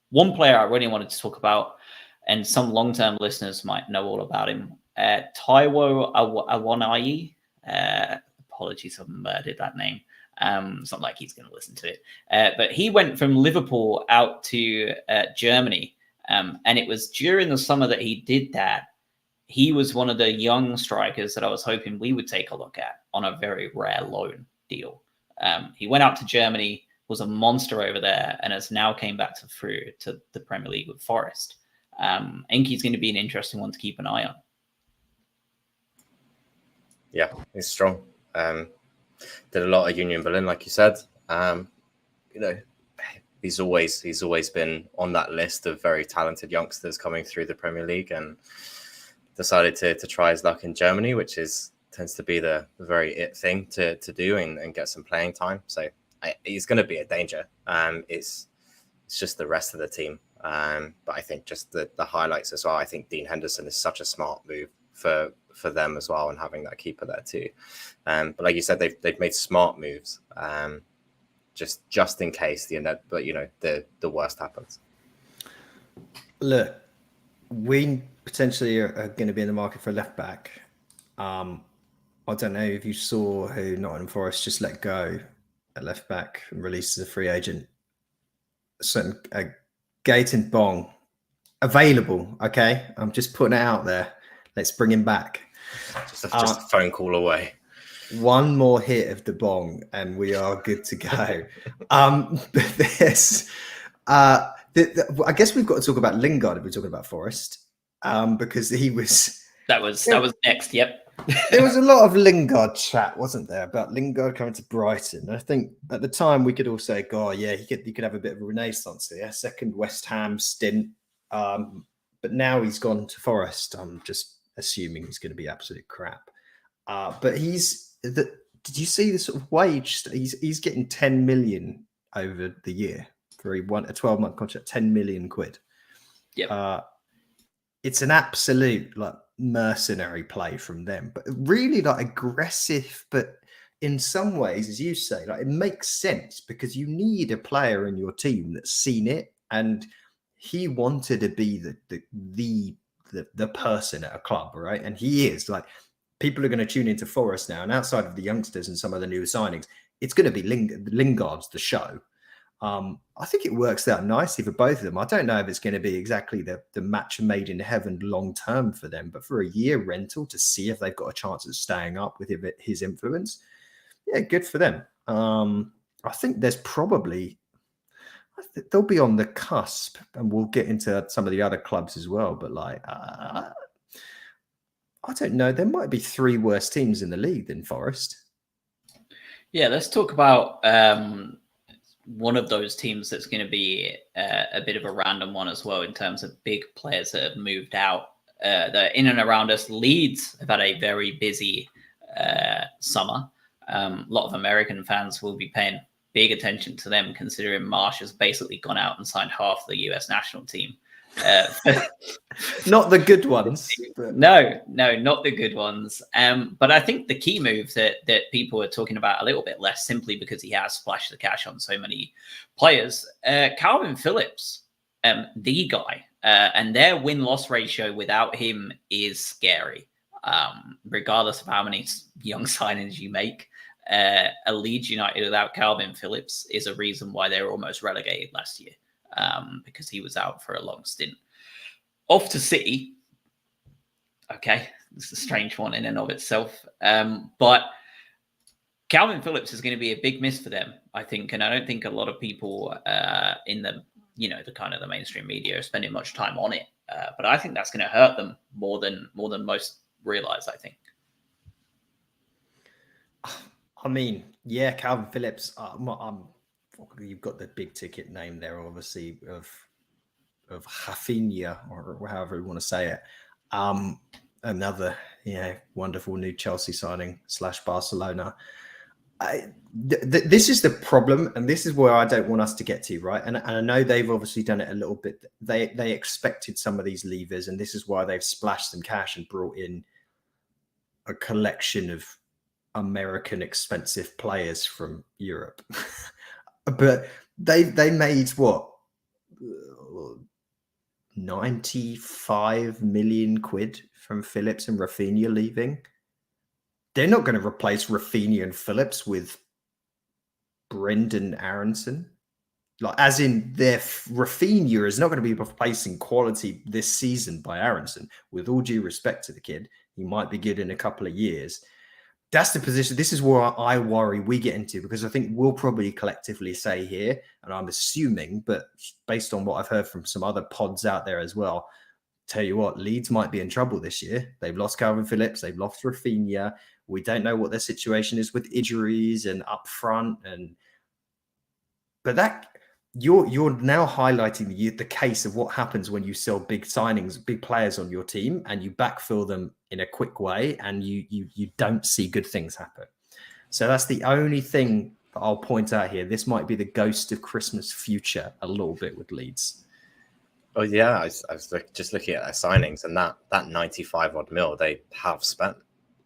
one player I really wanted to talk about, and some long-term listeners might know all about him, Taiwo Awoniyi. Apologies if I murdered that name. It's not like he's going to listen to it. But he went from Liverpool out to Germany. And it was during the summer that he did that. He was one of the young strikers that I was hoping we would take a look at on a very rare loan deal. He went out to Germany, was a monster over there, and has now came back to the Premier League with Forest. I think he's going to be an interesting one to keep an eye on. Yeah, he's strong. Did a lot of Union Berlin, like you said. He's always been on that list of very talented youngsters coming through the Premier League, and decided to try his luck in Germany, which tends to be the very it thing to do and get some playing time. So he's going to be a danger. It's just the rest of the team. But I think just the highlights as well. I think Dean Henderson is such a smart move for them as well, and having that keeper there too. But like you said, they've made smart moves. Just in case the worst happens. Look, we potentially are going to be in the market for a left back. I don't know if you saw who Nottingham Forest just let go at left back and released as a free agent. Gaëtan Bong available. Okay, I'm just putting it out there. Let's bring him back. Just a phone call away. One more hit of the bong and we are good to go. But this, I guess we've got to talk about Lingard if we're talking about Forest, because he was. That was next. Yep. There was a lot of Lingard chat, wasn't there, about Lingard coming to Brighton? I think at the time we could all say, "God, yeah, he could have a bit of a renaissance here." Second West Ham stint, but now he's gone to Forest. I'm just assuming he's going to be absolute crap. But did you see the sort of wage? He's getting 10 million over the year for a 12-month contract, 10 million quid. Yeah, it's an absolute mercenary play from them, but really aggressive. But in some ways, as you say, it makes sense because you need a player in your team that's seen it, and he wanted to be the person at a club, right? And he is people are going to tune into Forest now, and outside of the youngsters and some of the new signings, it's going to be Lingard's the show. I think it works out nicely for both of them. I don't know if it's going to be exactly the match made in heaven long term for them, but for a year rental to see if they've got a chance of staying up with his influence, yeah, good for them. I think they'll be on the cusp, and we'll get into some of the other clubs as well. But I don't know. There might be 3 worse teams in the league than Forest. Yeah, let's talk about one of those teams that's going to be a bit of a random one as well in terms of big players that have moved out. They're in and around us. Leeds have had a very busy summer. A lot of American fans will be paying big attention to them, considering Marsh has basically gone out and signed half the US national team. Not the good ones. No, not the good ones. But I think the key move that people are talking about a little bit less, simply because he has splashed the cash on so many players. Calvin Phillips, the guy, and their win-loss ratio without him is scary. Regardless of how many young signings you make, a Leeds United without Calvin Phillips is a reason why they were almost relegated last year. Because he was out for a long stint. Off to City. Okay, it's a strange one in and of itself. But Calvin Phillips is going to be a big miss for them, I think. And I don't think a lot of people in the the kind of the mainstream media are spending much time on it. But I think that's going to hurt them more than most realize, I think. I mean, yeah, Calvin Phillips. You've got the big ticket name there, obviously, of Rafinha, or however you want to say it. Another, wonderful new Chelsea signing / Barcelona. This is the problem, and this is where I don't want us to get to, right? And I know they've obviously done it a little bit. They expected some of these levers, and this is why they've splashed some cash and brought in a collection of American expensive players from Europe. But they made what, 95 million quid from Phillips and Rafinha leaving. They're not going to replace Rafinha and Phillips with Brendan Aronson. Like, as in, their Rafinha is not going to be replacing quality this season by Aronson. With all due respect to the kid, he might be good in a couple of years. That's the position. This is where I worry we get into, because I think we'll probably collectively say here, and I'm assuming, but based on what I've heard from some other pods out there as well, tell you what, Leeds might be in trouble this year. They've lost Calvin Phillips. They've lost Rafinha. We don't know what their situation is with injuries and up front. But that you're now highlighting the case of what happens when you sell big signings, big players on your team, and you backfill them in a quick way, and you don't see good things happen. So that's the only thing that I'll point out here. This might be the ghost of Christmas future a little bit with Leeds. Oh yeah, I was just looking at their signings, and that 95 odd mil they have spent.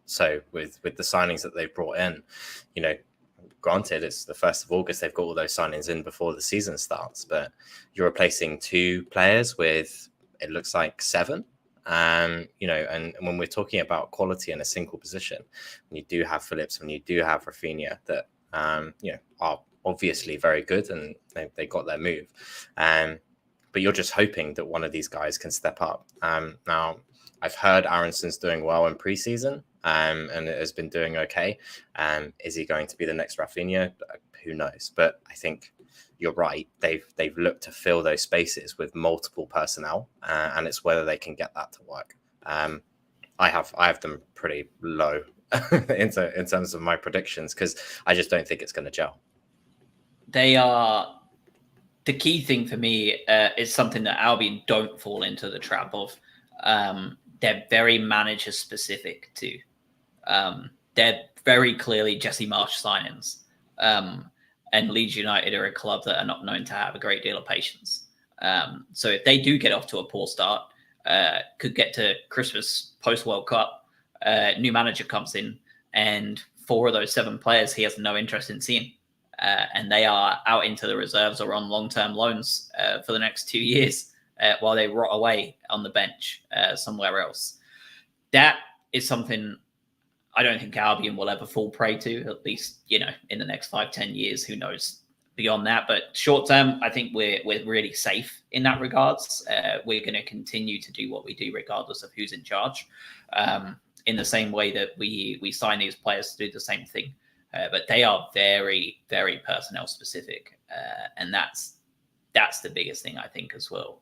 So with the signings that they've brought in, granted, it's the 1st of August. They've got all those signings in before the season starts, but you're replacing 2 players with, it looks like 7. And when we're talking about quality in a single position, when you do have Phillips, when you do have Rafinha, that are obviously very good, and they got their move. But you're just hoping that one of these guys can step up. Now, I've heard Aronson's doing well in preseason, and it has been doing okay. Is he going to be the next Rafinha? Who knows? But I think you're right. They've looked to fill those spaces with multiple personnel, and it's whether they can get that to work. I have them pretty low in terms of my predictions, because I just don't think it's going to gel. They are. The key thing for me is something that Albion don't fall into the trap of. They're very manager specific too. They're very clearly Jesse Marsch signings. And Leeds United are a club that are not known to have a great deal of patience. So if they do get off to a poor start, could get to Christmas post-World Cup, new manager comes in, and 4 of those 7 players he has no interest in seeing. And they are out into the reserves or on long-term loans for the next 2 years while they rot away on the bench somewhere else. That is something I don't think Albion will ever fall prey to, at least, in the next 5-10 years. Who knows beyond that? But short term, I think we're really safe in that regards. We're going to continue to do what we do regardless of who's in charge, in the same way that we sign these players to do the same thing. But they are very, very personnel specific. And that's the biggest thing, I think, as well.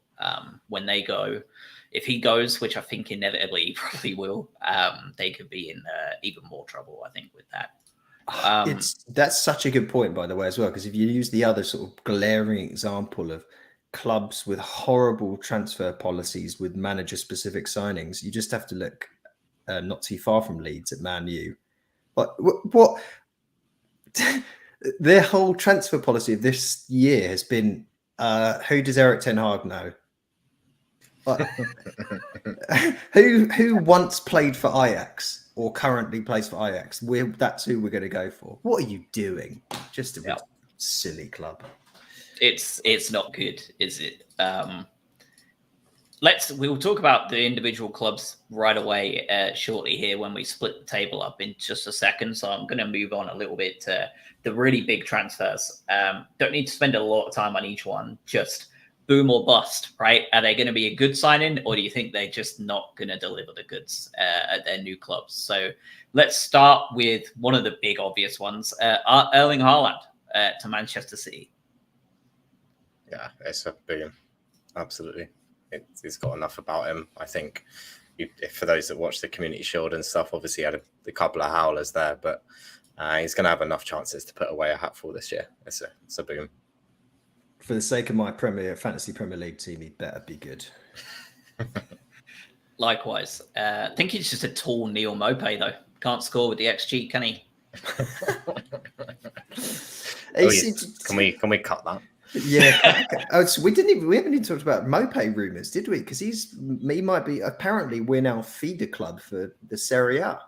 When they go, if he goes, which I think inevitably he probably will, they could be in even more trouble, I think, with that. That's such a good point, by the way, as well, because if you use the other sort of glaring example of clubs with horrible transfer policies with manager-specific signings, you just have to look not too far from Leeds at Man U. What their whole transfer policy of this year has been, who does Erik ten Hag know? Who once played for Ajax or currently plays for Ajax? That's who we're going to go for. What are you doing? Just a silly club. It's not good, is it? We'll talk about the individual clubs right away shortly here when we split the table up in just a second. So I'm going to move on a little bit to the really big transfers. Don't need to spend a lot of time on each one. Just boom or bust, right? Are they going to be a good signing, or do you think they're just not going to deliver the goods at their new clubs? So let's start with one of the big obvious ones, Erling Haaland to Manchester City. Yeah, it's a boom. Absolutely. He's got enough about him. I think for those that watch the Community Shield and stuff, obviously had a couple of howlers there, but he's going to have enough chances to put away a hatful this year. It's a boom. For the sake of my fantasy Premier League team, he better be good. Likewise. I think he's just a tall Neil Maupay, though. Can't score with the XG, can he? Can we cut that? Yeah. So we haven't even talked about Maupay rumors, did we? Because he might be. Apparently, we're now feeder club for the Serie A.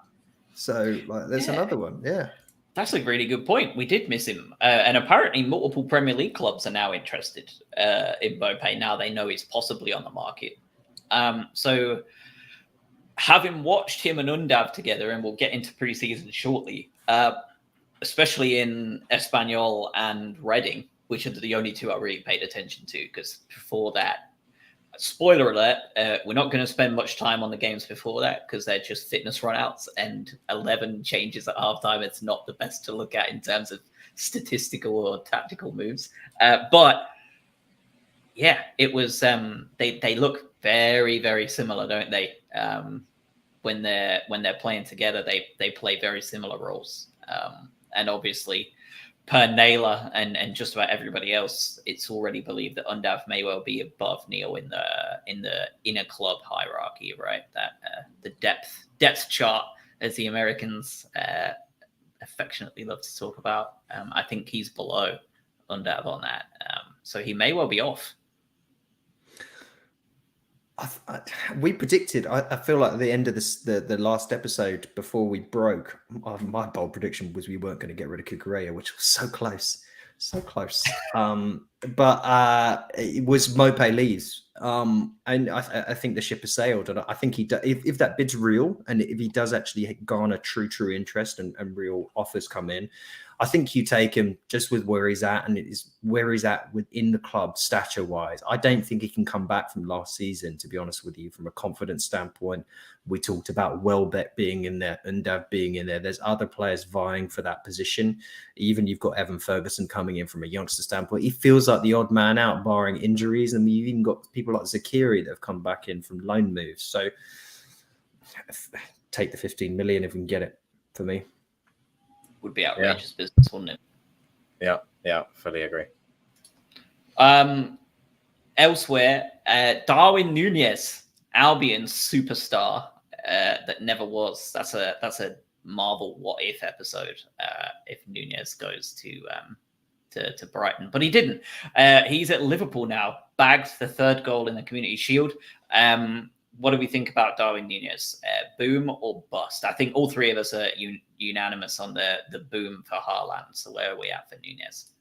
So there's another one. Yeah. That's a really good point. We did miss him. And apparently multiple Premier League clubs are now interested in Maupay. Now they know he's possibly on the market. So having watched him and Undav together, and we'll get into preseason shortly, especially in Espanyol and Reading, which are the only two I really paid attention to, because before that, spoiler alert, we're not going to spend much time on the games before that because they're just fitness runouts and 11 changes at halftime. It's not the best to look at in terms of statistical or tactical moves. But yeah, it was, they look very, very similar, don't they? When they're playing together, they play very similar roles. And obviously, per Naylor and just about everybody else, it's already believed that Undav may well be above Neil in the inner club hierarchy, right? That the depth chart, as the Americans affectionately love to talk about. I think he's below Undav on that, so he may well be off. We predicted. I feel like at the end of the last episode before we broke, my bold prediction was we weren't going to get rid of Cucurella, which was so close. But it was Maupay leaves, and I think the ship has sailed. And I think if that bid's real, and if he does actually garner true interest and real offers come in, I think you take him just with where he's at, and it is where he's at within the club stature wise. I don't think he can come back from last season, to be honest with you, from a confidence standpoint. We talked about Welbeck being in there, Undav being in there. There's other players vying for that position. Even you've got Evan Ferguson coming in from a youngster standpoint. He feels like the odd man out, barring injuries. And you've even got people like Zakiri that have come back in from loan moves. So take the 15 million if we can get it, for me. Would be outrageous business, wouldn't it? Yeah, fully agree. Elsewhere, Darwin Nunez, Albion's superstar that never was. That's a Marvel what if episode. If Nunez goes to Brighton, but he didn't. He's at Liverpool now. Bagged the third goal in the Community Shield. What do we think about Darwin Nunez? Boom or bust? I think all three of us are unanimous on the boom for Haaland. So where are we at for Nunez?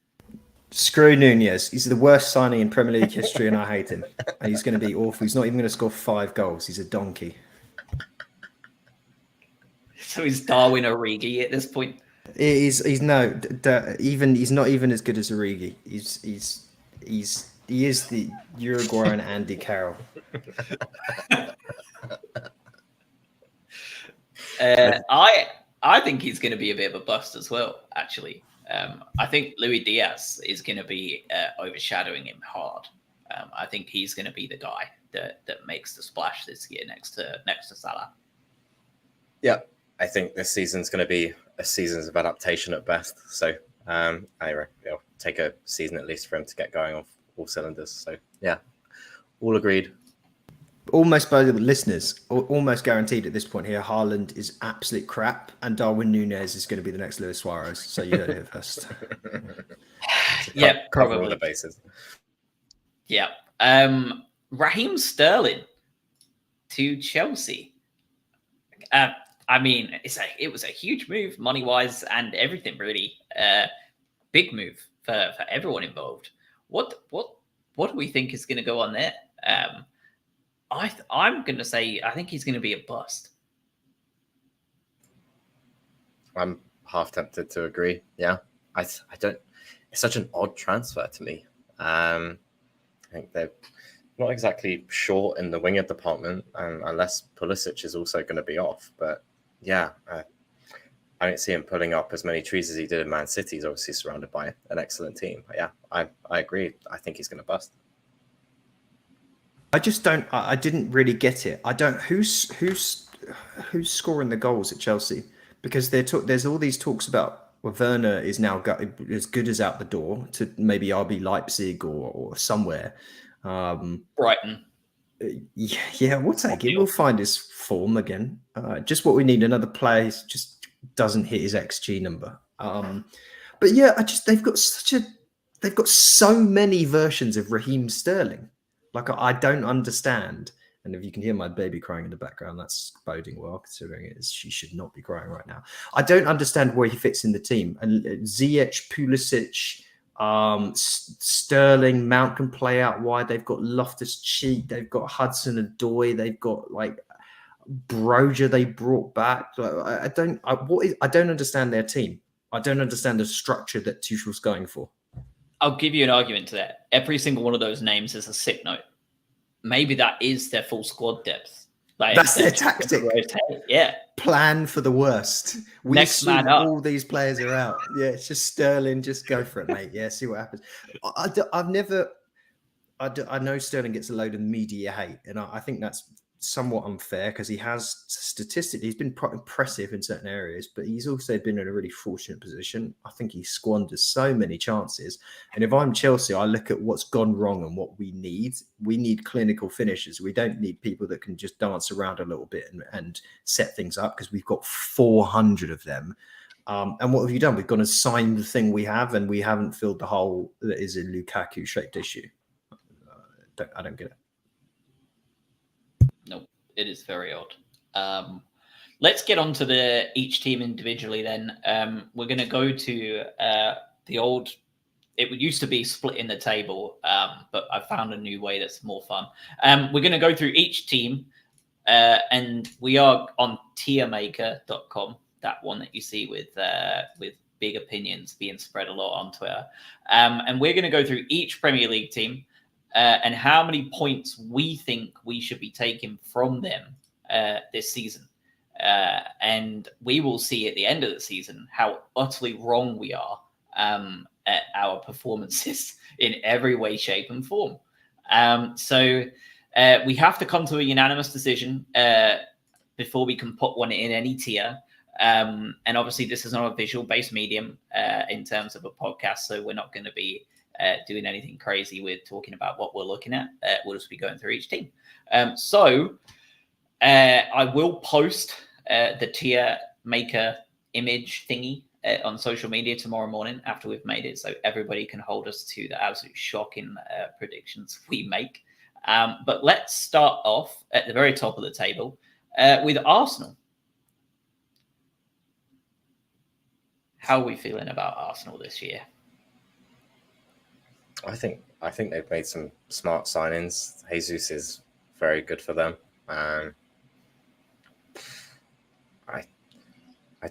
Screw Nunez. He's the worst signing in Premier League history, and I hate him. And he's going to be awful. Not even going to score 5 goals. He's a donkey. So is Darwin Origi at this point? He's not even as good as Origi. He is the Uruguayan Andy Carroll. I think he's going to be a bit of a bust as well, actually. I think Luis Diaz is going to be overshadowing him hard. I think he's going to be the guy that makes the splash this year next to Salah. Yeah, I think this season's going to be a season of adaptation at best. So anyway, it'll take a season at least for him to get going off all cylinders. So yeah, all agreed. Almost by the listeners, almost guaranteed at this point here, Haaland is absolute crap, and Darwin Nunez is going to be the next Luis Suarez. So you heard it here first. Yeah, cover all probably the bases. Yeah. Raheem Sterling to Chelsea. I mean, it was a huge move, money wise, and everything really. Big move for everyone involved. What do we think is going to go on there? I'm going to say I think he's going to be a bust. I'm half tempted to agree. Yeah, I don't. It's such an odd transfer to me. I think they're not exactly short in the winger department, unless Pulisic is also going to be off. But yeah, I don't see him pulling up as many trees as he did in Man City. He's obviously surrounded by an excellent team. But yeah, I agree. I think he's going to bust. I just don't. I didn't really get it. I don't. Who's scoring the goals at Chelsea? Because there's all these talks about Werner is now as good as out the door to maybe RB Leipzig or somewhere. Brighton. Yeah, we'll take it. We'll find his form again. Just what we need. Another player who just doesn't hit his XG number. But yeah, they've got so many versions of Raheem Sterling. Like I don't understand. And if you can hear my baby crying in the background, that's boding well, considering she should not be crying right now. I don't understand where he fits in the team. And Ziyech, Pulisic, Sterling, Mount can play out wide. They've got Loftus-Cheek, they've got Hudson-Odoi, they've got like Broja they brought back. I don't understand their team. I don't understand the structure that Tuchel's going for. I'll give you an argument to that. Every single one of those names is a sick note. Maybe that is their full squad depth. Like, that's their tactic. Yeah. Plan for the worst. We Next man up. All these players are out. Yeah, it's just Sterling. Just go for it, mate. Yeah, see what happens. I know Sterling gets a load of media hate, and I think that's somewhat unfair because he has statistically, he's been impressive in certain areas, but he's also been in a really fortunate position. I think he squanders so many chances. And if I'm Chelsea, I look at what's gone wrong and what we need. We need clinical finishers. We don't need people that can just dance around a little bit and set things up because we've got 400 of them. And what have you done? We've gone and signed the thing we have, and we haven't filled the hole that is a Lukaku-shaped issue. I don't get it. No, it is very odd. Let's get on to each team individually then. We're going to go to the old, it used to be splitting the table, but I found a new way that's more fun. We're going to go through each team, and we are on tiermaker.com, that one that you see with big opinions being spread a lot on Twitter. And we're going to go through each Premier League team, and how many points we think we should be taking from them this season. And we will see at the end of the season how utterly wrong we are at our performances in every way, shape, and form. So we have to come to a unanimous decision before we can put one in any tier. And obviously, this is not a visual-based medium in terms of a podcast, so we're not going to be doing anything crazy with talking about what we're looking at. We'll just be going through each team. So I will post the tier maker image thingy on social media tomorrow morning after we've made it, so everybody can hold us to the absolute shocking predictions we make. But let's start off at the very top of the table with Arsenal. How are we feeling about Arsenal this year? I think they've made some smart signings. Jesus is very good for them. I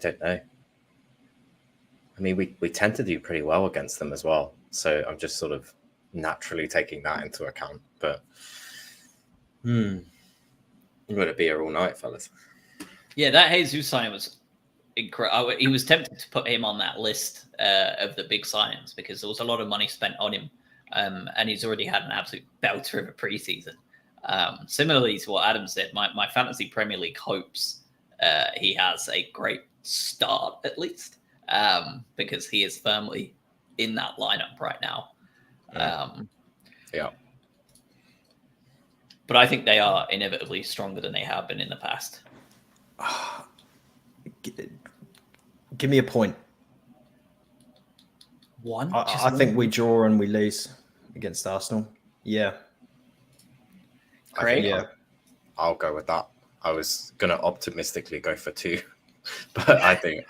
don't know. I mean, we tend to do pretty well against them as well. So I'm just sort of naturally taking that into account. But I'm going to be here all night, fellas. Yeah, that Jesus signing was incredible. He was tempted to put him on that list of the big signings because there was a lot of money spent on him. And he's already had an absolute belter of a preseason. Similarly to what Adam said, my fantasy Premier League hopes he has a great start at least, because he is firmly in that lineup right now. Yeah. But I think they are inevitably stronger than they have been in the past. Give me a point. One? I think we draw and we lose against Arsenal. Yeah. Craig? Yeah. I'll go with that. I was going to optimistically go for 2, but I think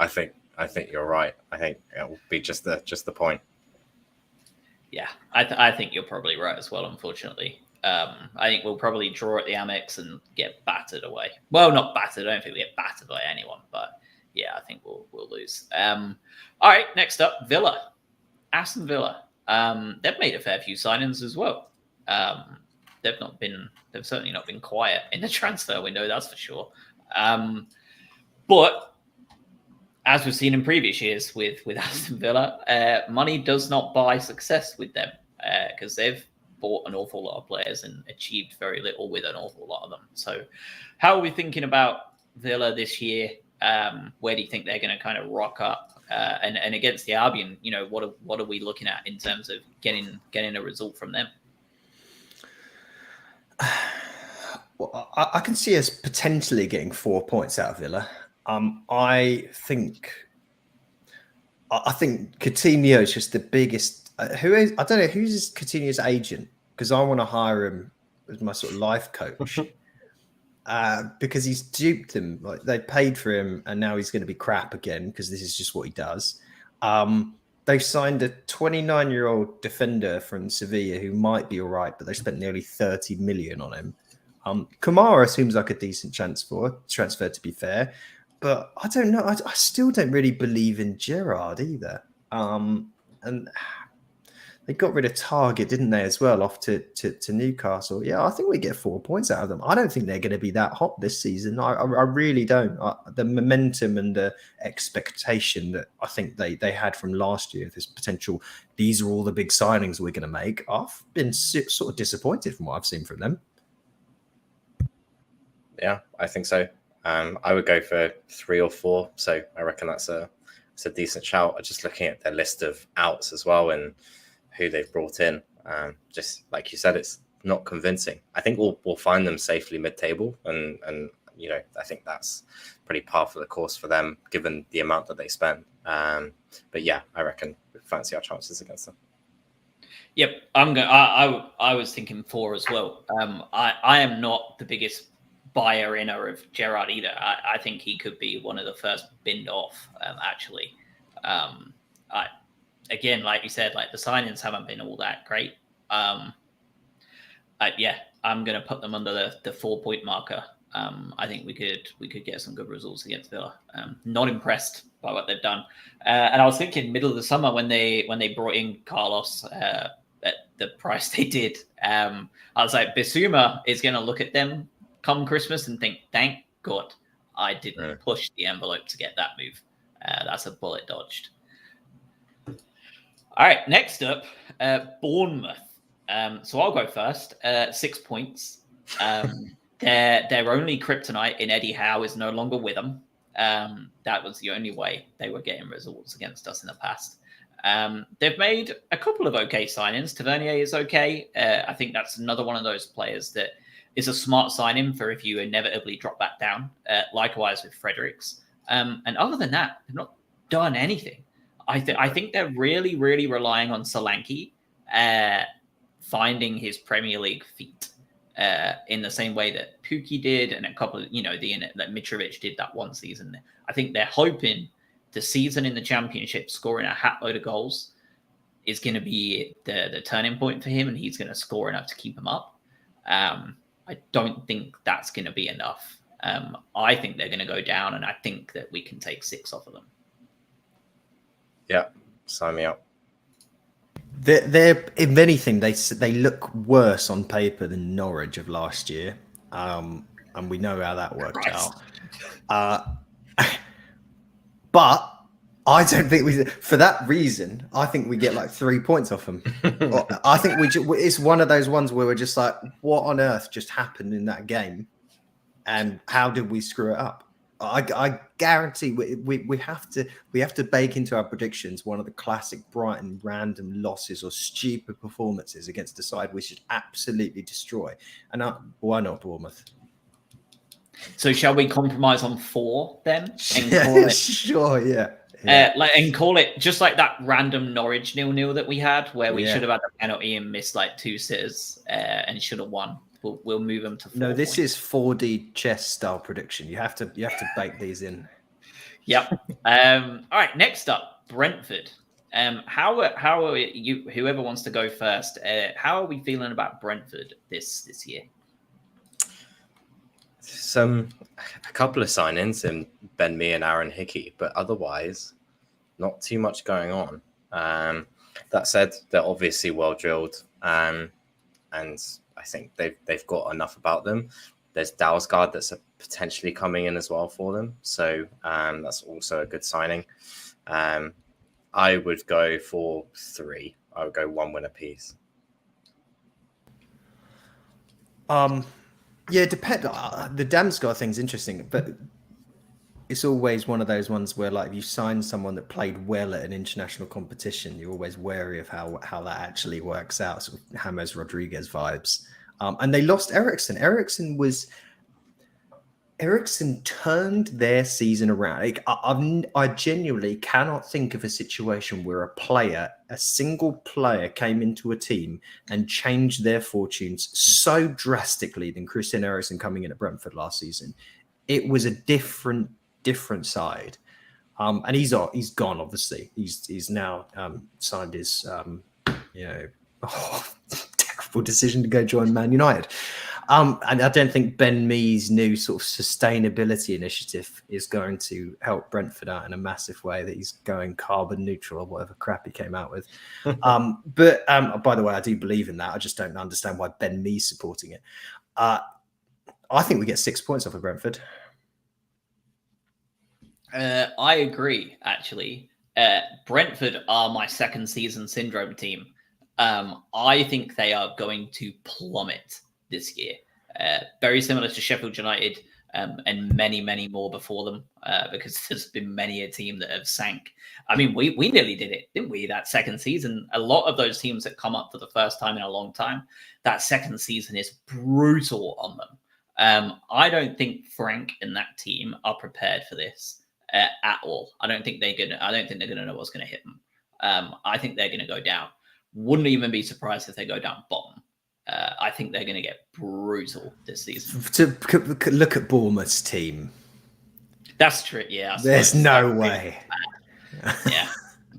you're right. I think it will be just the point. Yeah, I think you're probably right as well, unfortunately. I think we'll probably draw at the Amex and get battered away. Well, not battered. I don't think we get battered by anyone, but yeah, I think we'll lose. All right, next up, Villa. Aston Villa. They've made a fair few signings as well. They've certainly not been quiet in the transfer window, that's for sure. But as we've seen in previous years with Aston Villa, money does not buy success with them because they've bought an awful lot of players and achieved very little with an awful lot of them. So how are we thinking about Villa this year? Where do you think they're going to kind of rock up? And against the Albion, what are we looking at in terms of getting a result from them? Well, I can see us potentially getting 4 points out of Villa. I think Coutinho is just the biggest. I don't know who's Coutinho's agent, because I want to hire him as my sort of life coach. Because he's duped them. Like, they paid for him, and now he's going to be crap again because this is just what he does. They've signed a 29-year-old defender from Sevilla who might be all right, but they spent nearly 30 million on him. Kamara seems like a decent transfer, to be fair, but I don't know. I still don't really believe in Gerrard either. And they got rid of Target, didn't they, as well, off to Newcastle? Yeah, I think we get 4 points out of them. I don't think they're going to be that hot this season. I really don't. The momentum and the expectation that I think they had from last year, this potential, these are all the big signings we're going to make, I've been sort of disappointed from what I've seen from them. Yeah, I think so. I would go for 3 or 4. So I reckon that's a decent shout. I'm just looking at their list of outs as well and who they've brought in. Just like you said, it's not convincing. I think we'll find them safely mid-table, and I think that's pretty par for the course for them given the amount that they spend. But yeah, I reckon we fancy our chances against them. Yep, I was thinking 4 as well. I am not the biggest buyer inner of Gerrard either. I think he could be one of the first binned off. Actually, again, like you said, like the signings haven't been all that great. Yeah, I'm going to put them under the 4 point marker. I think we could get some good results against Villa. Not impressed by what they've done. And I was thinking middle of the summer when they brought in Carlos at the price they did. I was like, Bissouma is going to look at them come Christmas and think, thank God I didn't push the envelope to get that move. That's a bullet dodged. All right, next up, Bournemouth. So I'll go first. 6 points. Their only kryptonite in Eddie Howe is no longer with them. That was the only way they were getting results against us in the past. They've made a couple of okay signings. Tavernier is okay. I think that's another one of those players that is a smart signing for if you inevitably drop back down. Likewise with Fredericks. And other than that, they've not done anything. I think they're really, really relying on Solanke finding his Premier League feet in the same way that Pukki did and a couple of, that Mitrovic did that one season. I think they're hoping the season in the Championship scoring a hat load of goals is going to be the turning point for him, and he's going to score enough to keep him up. I don't think that's going to be enough. I think they're going to go down, and I think that we can take 6 off of them. Yeah, sign me up. They're if anything, they look worse on paper than Norwich of last year, and we know how that worked out. But I don't think for that reason, I think we get like 3 points off them. I think it's one of those ones where we're just like, what on earth just happened in that game, and how did we screw it up? I guarantee we have to bake into our predictions one of the classic Brighton random losses or stupid performances against a side we should absolutely destroy. And why not Bournemouth? So shall we compromise on 4 then? And Yeah, sure, yeah. And call it just like that random Norwich 0-0 that we had, where we should have had a penalty and missed like 2 sitters and should have won. We'll move them to 4. No, this is 4D chess style prediction. You have to bake these in. Yep. All right. Next up, Brentford. How are you? Whoever wants to go first. How are we feeling about Brentford this year? A couple of signings in Ben Mee and Aaron Hickey, but otherwise, not too much going on. That said, they're obviously well drilled, and I think they've got enough about them. There's Dalsgaard that's potentially coming in as well for them. So that's also a good signing. I would go for 3. I would go 1 win apiece. Yeah, depend. The Damsgaard thing's interesting, but it's always one of those ones where, like, if you sign someone that played well at an international competition, you're always wary of how that actually works out. Sort of James Rodriguez vibes. And they lost Eriksson. Eriksson turned their season around. Like, I genuinely cannot think of a situation where a single player came into a team and changed their fortunes so drastically than Christian Eriksson coming in at Brentford last season. It was a different side. And he's gone, obviously. He's now signed his, terrible decision to go join Man United. And I don't think Ben Mee's new sort of sustainability initiative is going to help Brentford out in a massive way, that he's going carbon neutral or whatever crap he came out with. But by the way, I do believe in that. I just don't understand why Ben Mee's supporting it. I think we get 6 points off of Brentford. I agree, actually. Brentford are my second season syndrome team. I think they are going to plummet this year. Very similar to Sheffield United and many, many more before them, because there's been many a team that have sank. I mean, we nearly did it, didn't we, that second season? A lot of those teams that come up for the first time in a long time, that second season is brutal on them. I don't think Frank and that team are prepared for this at all. I don't think they're gonna know what's gonna hit them. I think they're gonna go down. Wouldn't even be surprised if they go down bottom. I think they're going to get brutal this season. To look at Bournemouth's team. That's true. Yeah. There's no way. Yeah.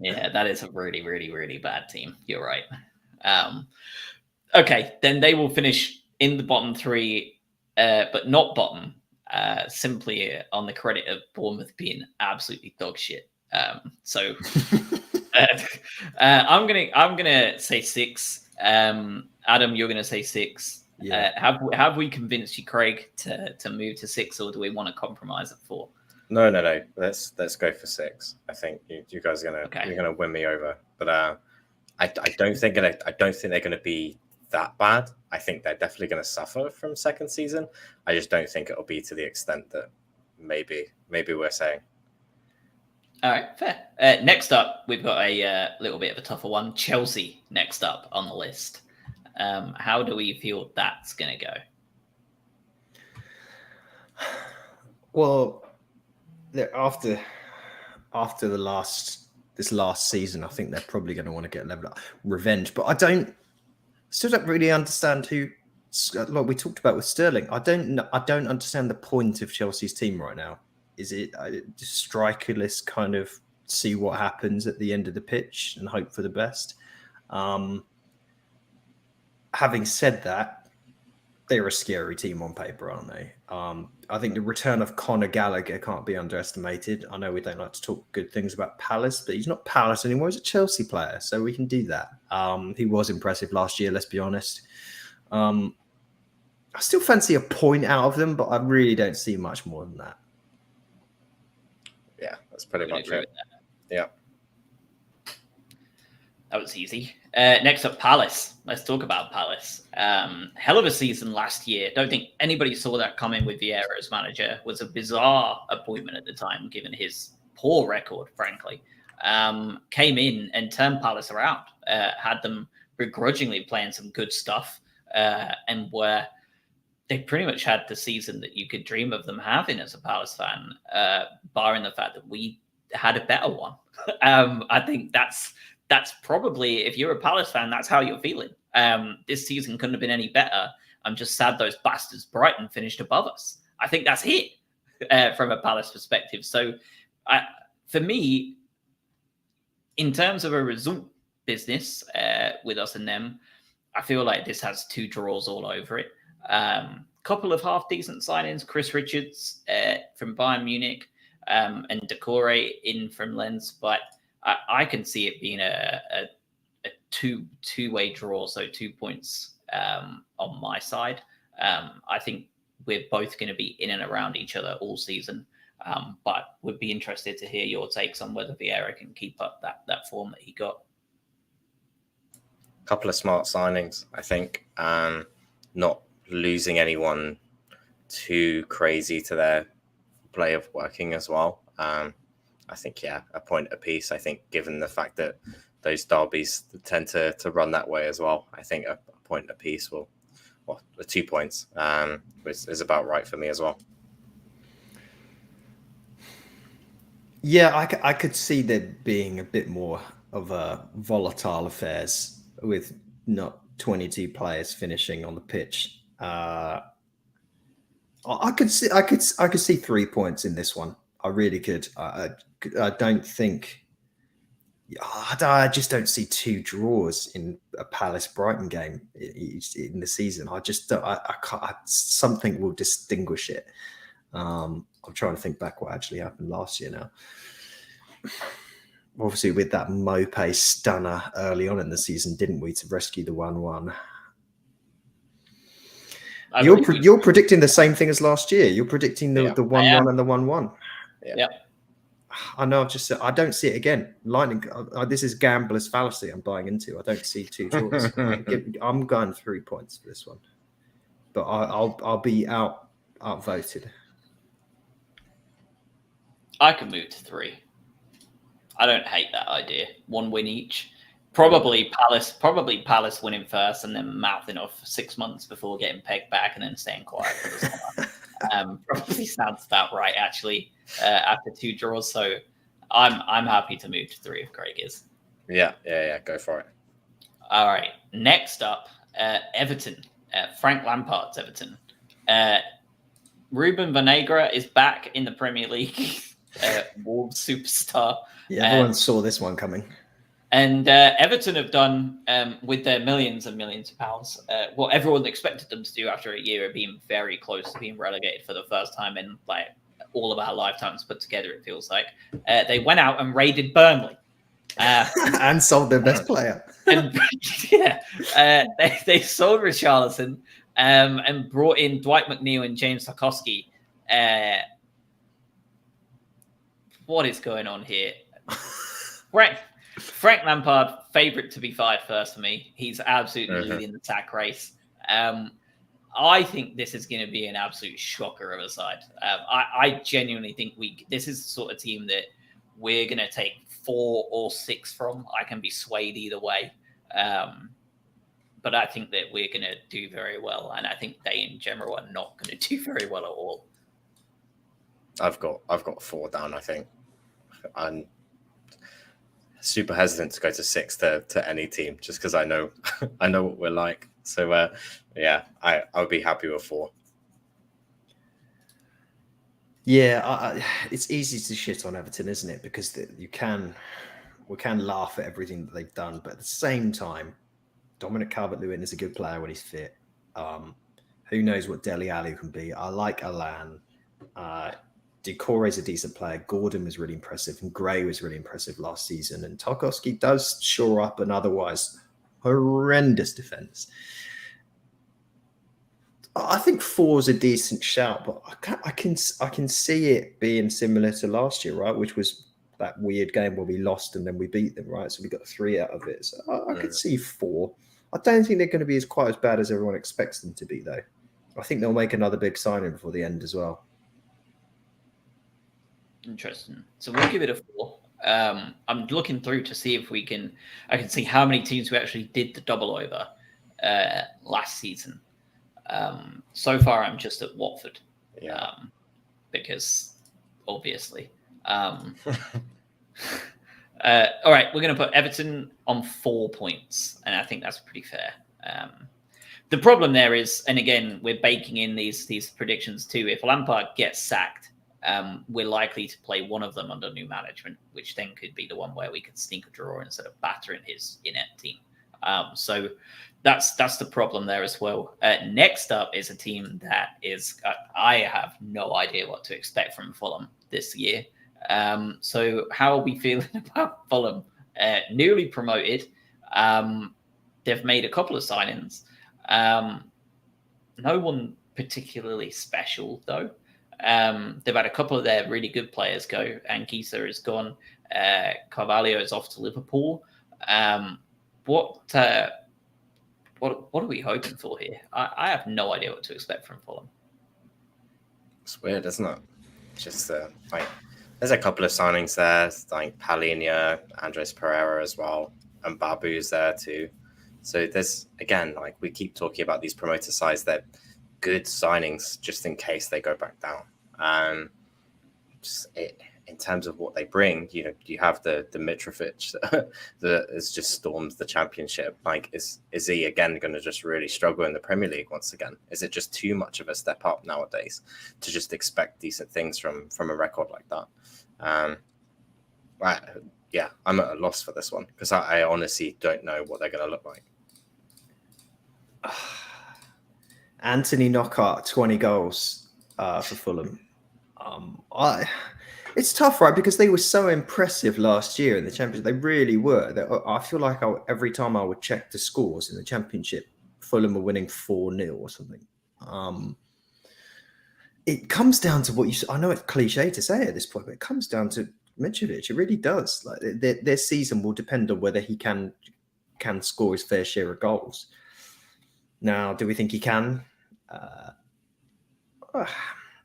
Yeah. That is a really, really, really bad team. You're right. Okay. Then they will finish in the bottom 3, but not bottom, simply on the credit of Bournemouth being absolutely dog shit. So I'm gonna say 6. Adam, you're going to say 6. Yeah. Have we convinced you, Craig, to move to 6, or do we want to compromise at 4? No. Let's go for 6. I think you guys are you're gonna win me over. But I don't think they're going to be that bad. I think they're definitely going to suffer from second season. I just don't think it'll be to the extent that maybe we're saying. All right, fair. Next up, we've got a little bit of a tougher one. Chelsea next up on the list. How do we feel that's going to go? Well, after this last season, I think they're probably going to want to get level up revenge. But I still don't really understand who. Like we talked about with Sterling, I don't understand the point of Chelsea's team right now. Is it just strikerless, kind of see what happens at the end of the pitch and hope for the best? Having said that, they're a scary team on paper, aren't they? I think the return of Conor Gallagher can't be underestimated. I know we don't like to talk good things about Palace, but he's not Palace anymore. He's a Chelsea player, so we can do that. He was impressive last year, let's be honest. I still fancy a point out of them, but I really don't see much more than that. Yeah, that's pretty much it. Yeah. That was easy. Next up, Palace. Let's talk about Palace. Hell of a season last year. Don't think anybody saw that coming with Vieira as manager. Was a bizarre appointment at the time, given his poor record, frankly. Came in and turned Palace around. Had them begrudgingly playing some good stuff, and they pretty much had the season that you could dream of them having as a Palace fan, barring the fact that we had a better one. I think that's probably, if you're a Palace fan, that's how you're feeling. This season couldn't have been any better. I'm just sad those bastards Brighton finished above us. I think that's it from a Palace perspective. So for me, in terms of a result business with us and them, I feel like this has 2 draws all over it. Couple of half-decent signings, Chris Richards from Bayern Munich and Decore in from Lens, but I can see it being a two-way draw, so 2 points on my side. I think we're both going to be in and around each other all season. But would be interested to hear your takes on whether Vieira can keep up that form that he got. A couple of smart signings, I think. Not losing anyone too crazy to their play of working as well. I think, a point apiece. I think given the fact that those derbies tend to run that way as well, I think a point apiece the 2 points is about right for me as well. Yeah, I could see there being a bit more of a volatile affairs with not 22 players finishing on the pitch. I could see 3 points in this one. I really could. I don't think. I just don't see 2 draws in a Palace Brighton game in the season. I just don't. I can't. Something will distinguish it. I'm trying to think back what actually happened last year now. Obviously, with that Mope stunner early on in the season, didn't we, to rescue the 1-1? You're predicting the same thing as last year. You're predicting the 1-1 and the 1-1. Yeah. I know. I don't see it again. Lightning. This is gambler's fallacy. I'm buying into. I don't see 2 draws. I'm going 3 points for this one, but I'll be outvoted. I can move to 3. I don't hate that idea. 1 win each. Probably Palace winning first and then mouthing off 6 months before getting pegged back and then staying quiet for the summer. Probably sounds about right, actually, after 2 draws. So I'm happy to move to 3 if Craig is. Yeah. Go for it. All right. Next up, Everton. Frank Lampard's Everton. Ruben Vinagre is back in the Premier League. Wolves superstar. Yeah, everyone saw this one coming. And Everton have done, with their millions and millions of pounds, what everyone expected them to do after a year of being very close to being relegated for the first time in like all of our lifetimes put together, it feels like. They went out and raided Burnley. And sold their best player. And they sold Richarlison and brought in Dwight McNeil and James Tarkowski. What is going on here? Frank Lampard, favourite to be fired first for me. He's absolutely leading the sack race. I think this is going to be an absolute shocker of a side. I genuinely think this is the sort of team that we're going to take 4 or 6 from. I can be swayed either way. But I think that we're going to do very well. And I think they in general are not going to do very well at all. I've got 4 down, I think. I'm super hesitant to go to 6 to any team just because I know what we're like. So I'll be happy with 4. Yeah, it's easy to shit on Everton, isn't it? Because we can laugh at everything that they've done, but at the same time, Dominic Calvert-Lewin is a good player when he's fit. Who knows what Dele Alli can be? I like Allan. Decore is a decent player. Gordon was really impressive, and Gray was really impressive last season. And Tarkowski does shore up an otherwise horrendous defense. I think 4 is a decent shout, but I can see it being similar to last year, right? Which was that weird game where we lost and then we beat them, right? So we got 3 out of it. So I could see 4. I don't think they're going to be quite as bad as everyone expects them to be, though. I think they'll make another big signing before the end as well. Interesting. So we'll give it a 4. I'm looking through to see if I can see how many teams we actually did the double over last season. So far, I'm just at Watford. Because obviously. All right, we're going to put Everton on 4 points, and I think that's pretty fair. The problem there is, and again, we're baking in these predictions too. If Lampard gets sacked, we're likely to play one of them under new management, which then could be the one where we could sneak a draw instead of battering his inept team. So that's the problem there as well. Next up is a team that is I have no idea what to expect from Fulham this year. So how are we feeling about Fulham? Newly promoted. They've made a couple of signings. No one particularly special, though. They've had a couple of their really good players go. Anguissa is gone. Carvalho is off to Liverpool. What are we hoping for here? I have no idea what to expect from Fulham. It's weird, isn't it? Just like there's a couple of signings there, like Palhinha, Andres Pereira as well, and Babu's there too. So there's, again, like we keep talking about these promoter sides, they're good signings just in case they go back down. In terms of what they bring, you have the Mitrovic that has just stormed the championship. Like, is he again going to just really struggle in the Premier League once again? Is it just too much of a step up nowadays to just expect decent things from a record like that? Yeah, I'm at a loss for this one because I honestly don't know what they're going to look like. Anthony Knockaert, 20 goals for Fulham. It's tough, right? Because they were so impressive last year in the Championship. They really were. I feel like every time I would check the scores in the Championship, Fulham were winning 4-0 or something. It comes down to what you... I know it's cliche to say at this point, but it comes down to Mitrovic. It really does. Like their season will depend on whether he can score his fair share of goals. Now, do we think he can?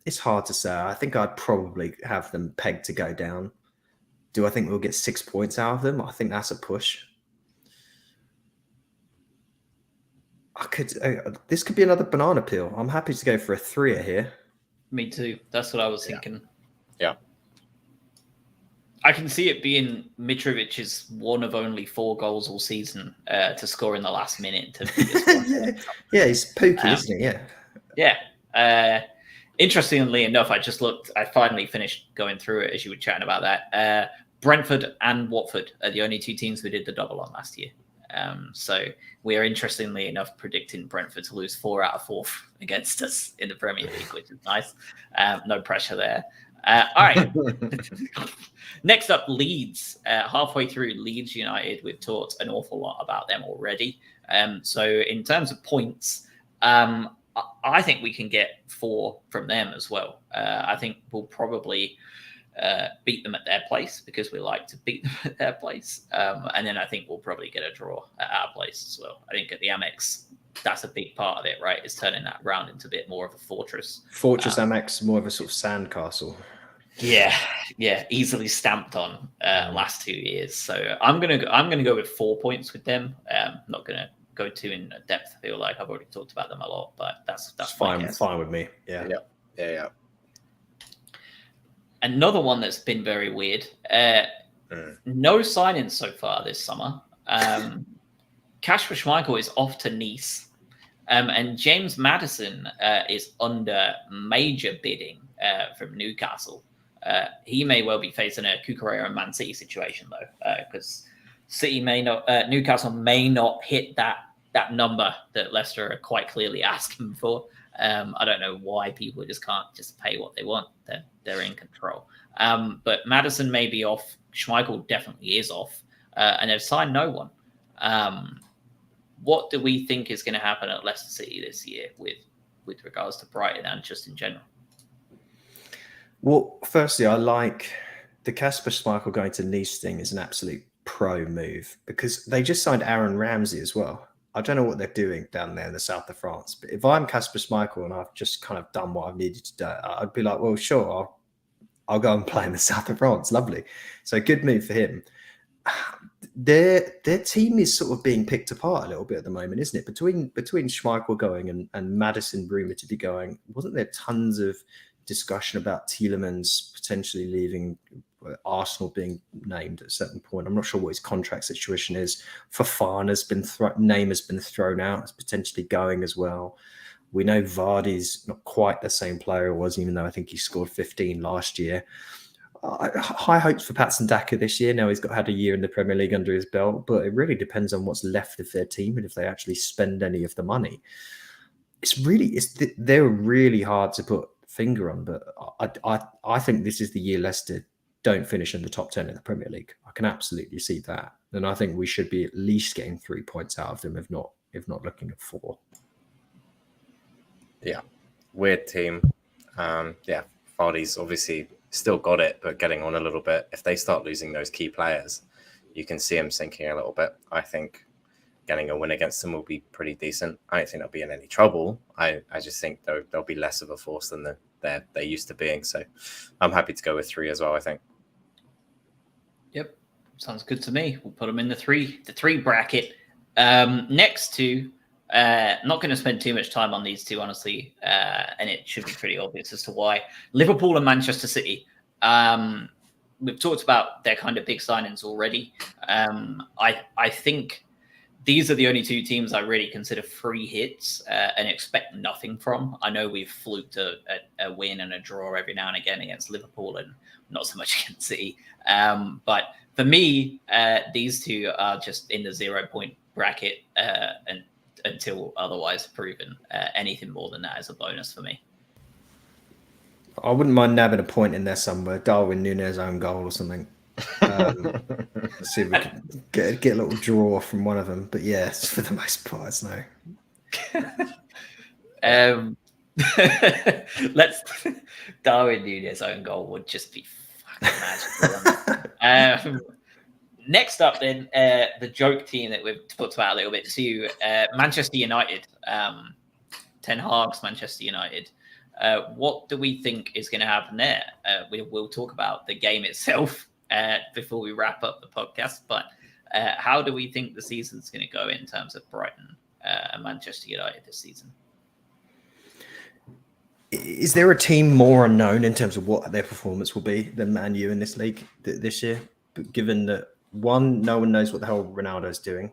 It's hard to say. I think I'd probably have them pegged to go down. Do I think we'll get 6 points out of them? I think that's a push. This could be another banana peel. I'm happy to go for a 3 here. Me too. That's what I was thinking. Yeah. I can see it being Mitrovic's one of only 4 goals all season to score in the last minute. Yeah, he's pooky, isn't he? Yeah. Interestingly enough, I finally finished going through it as you were chatting about that. Brentford and Watford are the only 2 teams we did the double on last year. So we are, interestingly enough, predicting Brentford to lose 4 out of 4 against us in the Premier League, which is nice. No pressure there. All right. Next up, Leeds. Halfway through Leeds United, we've talked an awful lot about them already. So in terms of points, I think we can get 4 from them as well. I think we'll probably beat them at their place because we like to beat them at their place. And then I think we'll probably get a draw at our place as well. I think at the Amex, that's a big part of it, right? Is turning that round into a bit more of a fortress. Amex, more of a sort of sandcastle. Yeah, easily stamped on last 2 years. So I'm gonna go with 4 points with them. Not gonna go too in depth. I feel like I've already talked about them a lot, but that's fine with me. Yeah. Another one that's been very weird. No signings so far this summer. Kasper Schmeichel is off to Nice, and James Maddison is under major bidding from Newcastle. He may well be facing a Cucurella and Man City situation though, because Newcastle may not hit that number that Leicester are quite clearly asking for. I don't know why people just can't just pay what they want. They're in control. But Maddison may be off. Schmeichel definitely is off, and they've signed no one. What do we think is going to happen at Leicester City this year with regards to Brighton and just in general? Well, firstly, I like the Kasper Schmeichel going to Nice thing is an absolute pro move because they just signed Aaron Ramsey as well. I don't know what they're doing down there in the south of France, but if I'm Kasper Schmeichel and I've just kind of done what I've needed to do, I'd be like, well, sure, I'll go and play in the south of France. Lovely. So good move for him. Their team is sort of being picked apart a little bit at the moment, isn't it? Between Schmeichel going and Maddison rumored to be going, wasn't there tons of discussion about Tielemans potentially leaving, Arsenal being named at a certain point? I'm not sure what his contract situation is. Fofana's name has been thrown out as potentially going as well. We know Vardy's not quite the same player he was, even though I think he scored 15 last year. High hopes for Patson Daka this year. Now he's had a year in the Premier League under his belt, but it really depends on what's left of their team and if they actually spend any of the money. They're really hard to put finger on, but I think this is the year Leicester don't finish in the top 10 in the Premier League. I can absolutely see that, and I think we should be at least getting 3 points out of them, if not looking at 4. Yeah, weird team. Vardy's obviously still got it, but getting on a little bit. If they start losing those key players, you can see him sinking a little bit. I think getting a win against them will be pretty decent. I don't think they'll be in any trouble. I just think they'll be less of a force than they're used to being. So I'm happy to go with 3 as well, I think. Yep. Sounds good to me. We'll put them in the three bracket. Next two, not going to spend too much time on these two, honestly, and it should be pretty obvious as to why. Liverpool and Manchester City. We've talked about their kind of big signings already. I think these are the only two teams I really consider free hits and expect nothing from. I know we've fluked a win and a draw every now and again against Liverpool and not so much against City. But for me, these two are just in the 0 point bracket and until otherwise proven. Anything more than that is a bonus for me. I wouldn't mind nabbing a point in there somewhere. Darwin Núñez own goal or something. Let's see if we can get a little draw from one of them. But yes, for the most part, it's no. Let's Darwin Núñez own goal would just be fucking magical. Next up, then, the joke team that we've talked about a little bit too, Manchester United. Ten Hag's Manchester United. What do we think is going to happen there? We'll talk about the game itself before we wrap up the podcast. But how do we think the season's going to go in terms of Brighton and Manchester United this season? Is there a team more unknown in terms of what their performance will be than Man U in this league this year? But given that, one, no one knows what the hell Ronaldo's doing.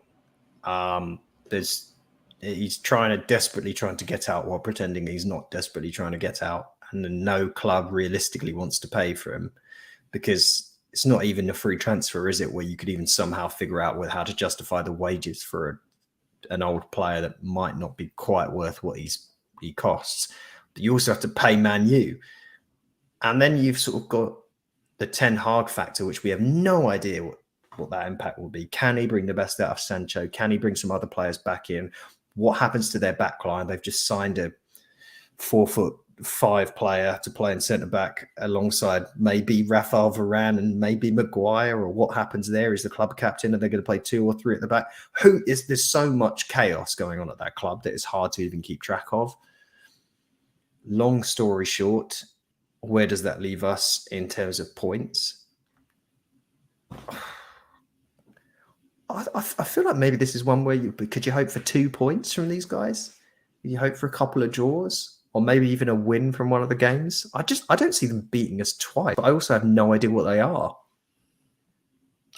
He's desperately trying to get out while pretending he's not desperately trying to get out. And then no club realistically wants to pay for him because it's not even a free transfer, is it? Where you could even somehow figure out how to justify the wages for an old player that might not be quite worth what he costs. But you also have to pay Man U. And then you've sort of got the Ten Hag factor, which we have no idea what that impact will be. Can he bring the best out of Sancho? Can he bring some other players back in? What happens to their back line? They've just signed a 4'5" player to play in centre back alongside maybe Rafael Varane and maybe Maguire, or what happens there? Is the club captain and they're going to play 2 or 3 at the back? There's so much chaos going on at that club that it's hard to even keep track of. Long story short, where does that leave us in terms of points? I feel like maybe this is one where could you hope for 2 points from these guys? You hope for a couple of draws, or maybe even a win from one of the games. I don't see them beating us twice, but I also have no idea what they are.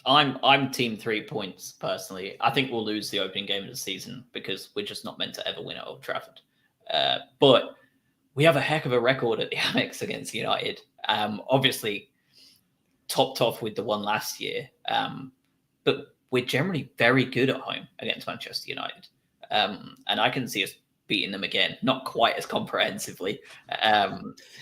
I'm team 3 points personally. I think we'll lose the opening game of the season because we're just not meant to ever win at Old Trafford. But we have a heck of a record at the Amex against United. Obviously, topped off with the one last year, but we're generally very good at home against Manchester United. And I can see us beating them again. Not quite as comprehensively.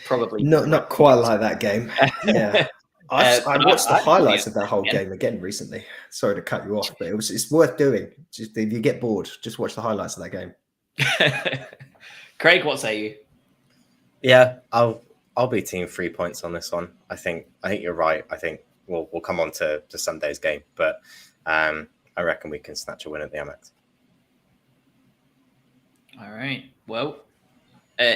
Probably not quite like that game. Yeah. I watched the highlights of that whole game again recently. Sorry to cut you off, but it's worth doing. Just if you get bored, just watch the highlights of that game. Craig, what say you? Yeah, I'll be team 3 points on this one. I think you're right. I think we'll come on to Sunday's game, but I reckon we can snatch a win at the Amex. All right. Well,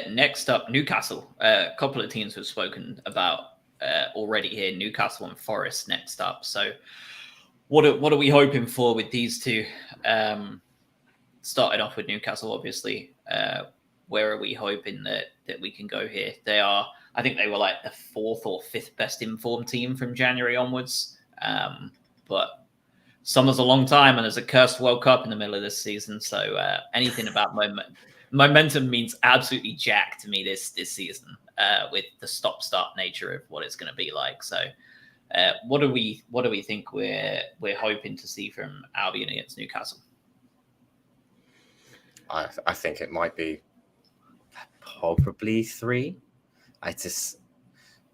next up, Newcastle. A couple of teams we've spoken about already here. Newcastle and Forest next up. So, what are we hoping for with these two? Starting off with Newcastle, obviously. Where are we hoping that we can go here? I think they were like the 4th or 5th best informed team from January onwards. But summer's a long time and there's a cursed World Cup in the middle of this season. So anything about momentum means absolutely jack to me this season with the stop-start nature of what it's going to be like. So what do we think we're hoping to see from Albion against Newcastle? I think it might be probably 3.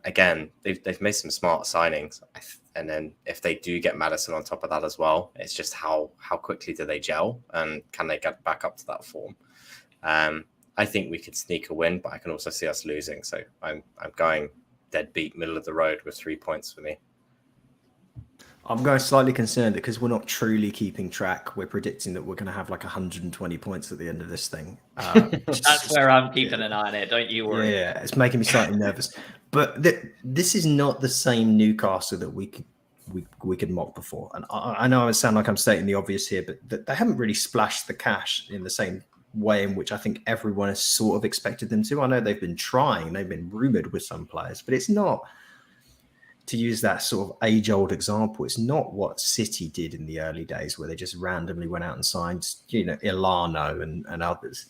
Again, they've made some smart signings, and then if they do get Maddison on top of that as well, it's just how quickly do they gel and can they get back up to that form? I think we could sneak a win, but I can also see us losing. So I'm going deadbeat, middle of the road with 3 points for me. I'm going slightly concerned because we're not truly keeping track. We're predicting that we're going to have like 120 points at the end of this thing. That's where I'm keeping an eye on it. Don't you worry. Yeah, it's making me slightly nervous. But this is not the same Newcastle that we could mock before. And I know I sound like I'm stating the obvious here, but they haven't really splashed the cash in the same way in which I think everyone has sort of expected them to. I know they've been trying, they've been rumoured with some players, but it's not, to use that sort of age-old example, it's not what City did in the early days where they just randomly went out and signed, Ilano and others.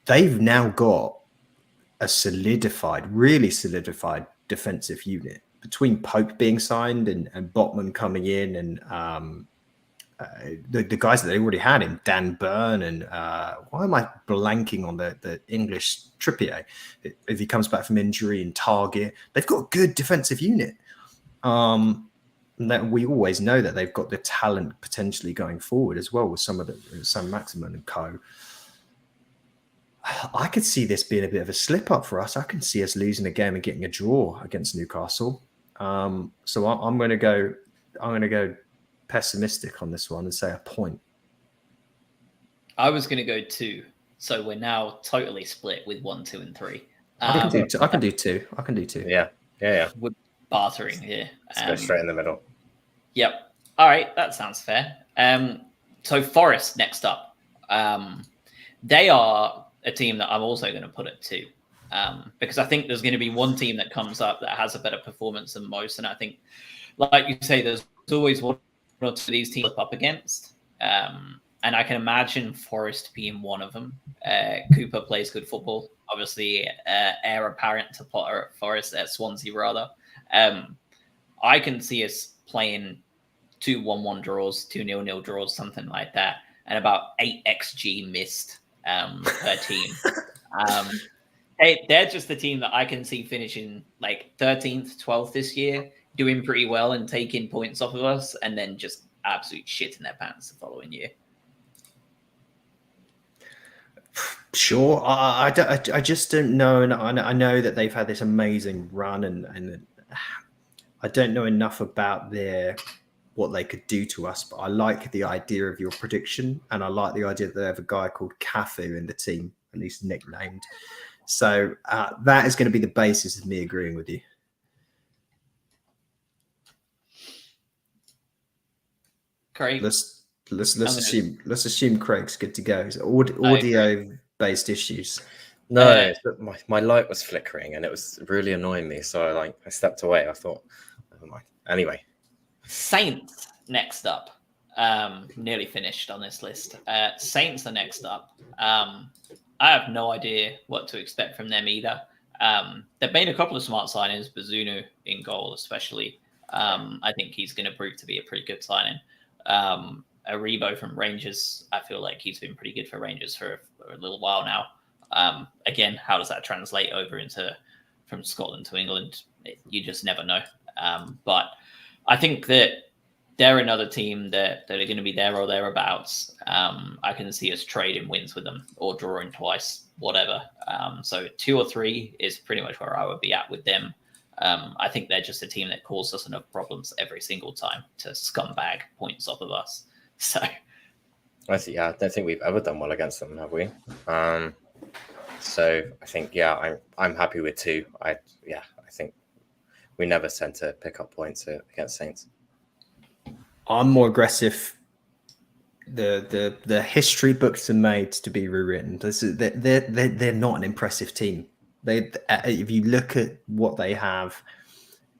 They've now got a really solidified defensive unit between Pope being signed and Botman coming in and the guys that they already had in Dan Burn and why am I blanking on the English Trippier if he comes back from injury and Target. They've got a good defensive unit. That we always know that they've got the talent potentially going forward as well with some Maximin and co. I could see this being a bit of a slip up for us. I can see us losing a game and getting a draw against Newcastle. So I'm going to go pessimistic on this one and say a point. I was going to go 2. So we're now totally split with 1, 2, and 3. I can do two. I can do two. Yeah. We're bartering here. Let's go straight in the middle. Yep. All right. That sounds fair. So Forest next up. They are a team that I'm also going to put at 2. Because I think there's going to be one team that comes up that has a better performance than most. And I think, like you say, there's always one or two of these teams up against. And I can imagine Forest being one of them. Cooper plays good football. Obviously, heir apparent to Potter at Forest, at Swansea rather. I can see us playing 2 1-1 draws, 2 0-0 draws, something like that, and about 8 XG missed per team. They're just the team that I can see finishing like 13th, 12th this year, doing pretty well and taking points off of us, and then just absolute shit in their pants the following year. Sure, I just don't know, and I know that they've had this amazing run, and I don't know enough about what they could do to us. But I like the idea of your prediction, and I like the idea that they have a guy called Cafu in the team, at least nicknamed. So that is going to be the basis of me agreeing with you. Craig, let's assume Craig's good to go. It's audio based issues. No, my light was flickering and it was really annoying me. So I stepped away. I thought, never mind. Anyway, Saints next up. Nearly finished on this list. Saints are next up. I have no idea what to expect from them either. They've made a couple of smart signings, Bazunu in goal especially. I think he's going to prove to be a pretty good signing. Aribo from Rangers, I feel like he's been pretty good for Rangers for a little while now. Again, how does that translate over from Scotland to England? You just never know. But I think that they're another team that are going to be there or thereabouts. I can see us trading wins with them or drawing twice, whatever. So 2 or 3 is pretty much where I would be at with them. I think they're just a team that causes us enough problems every single time to scumbag points off of us. So I don't think we've ever done well against them, have we? So I think, I'm happy with 2. I think we never tend to pick up points against Saints. I'm more aggressive. The history books are made to be rewritten. They're not an impressive team. If you look at what they have,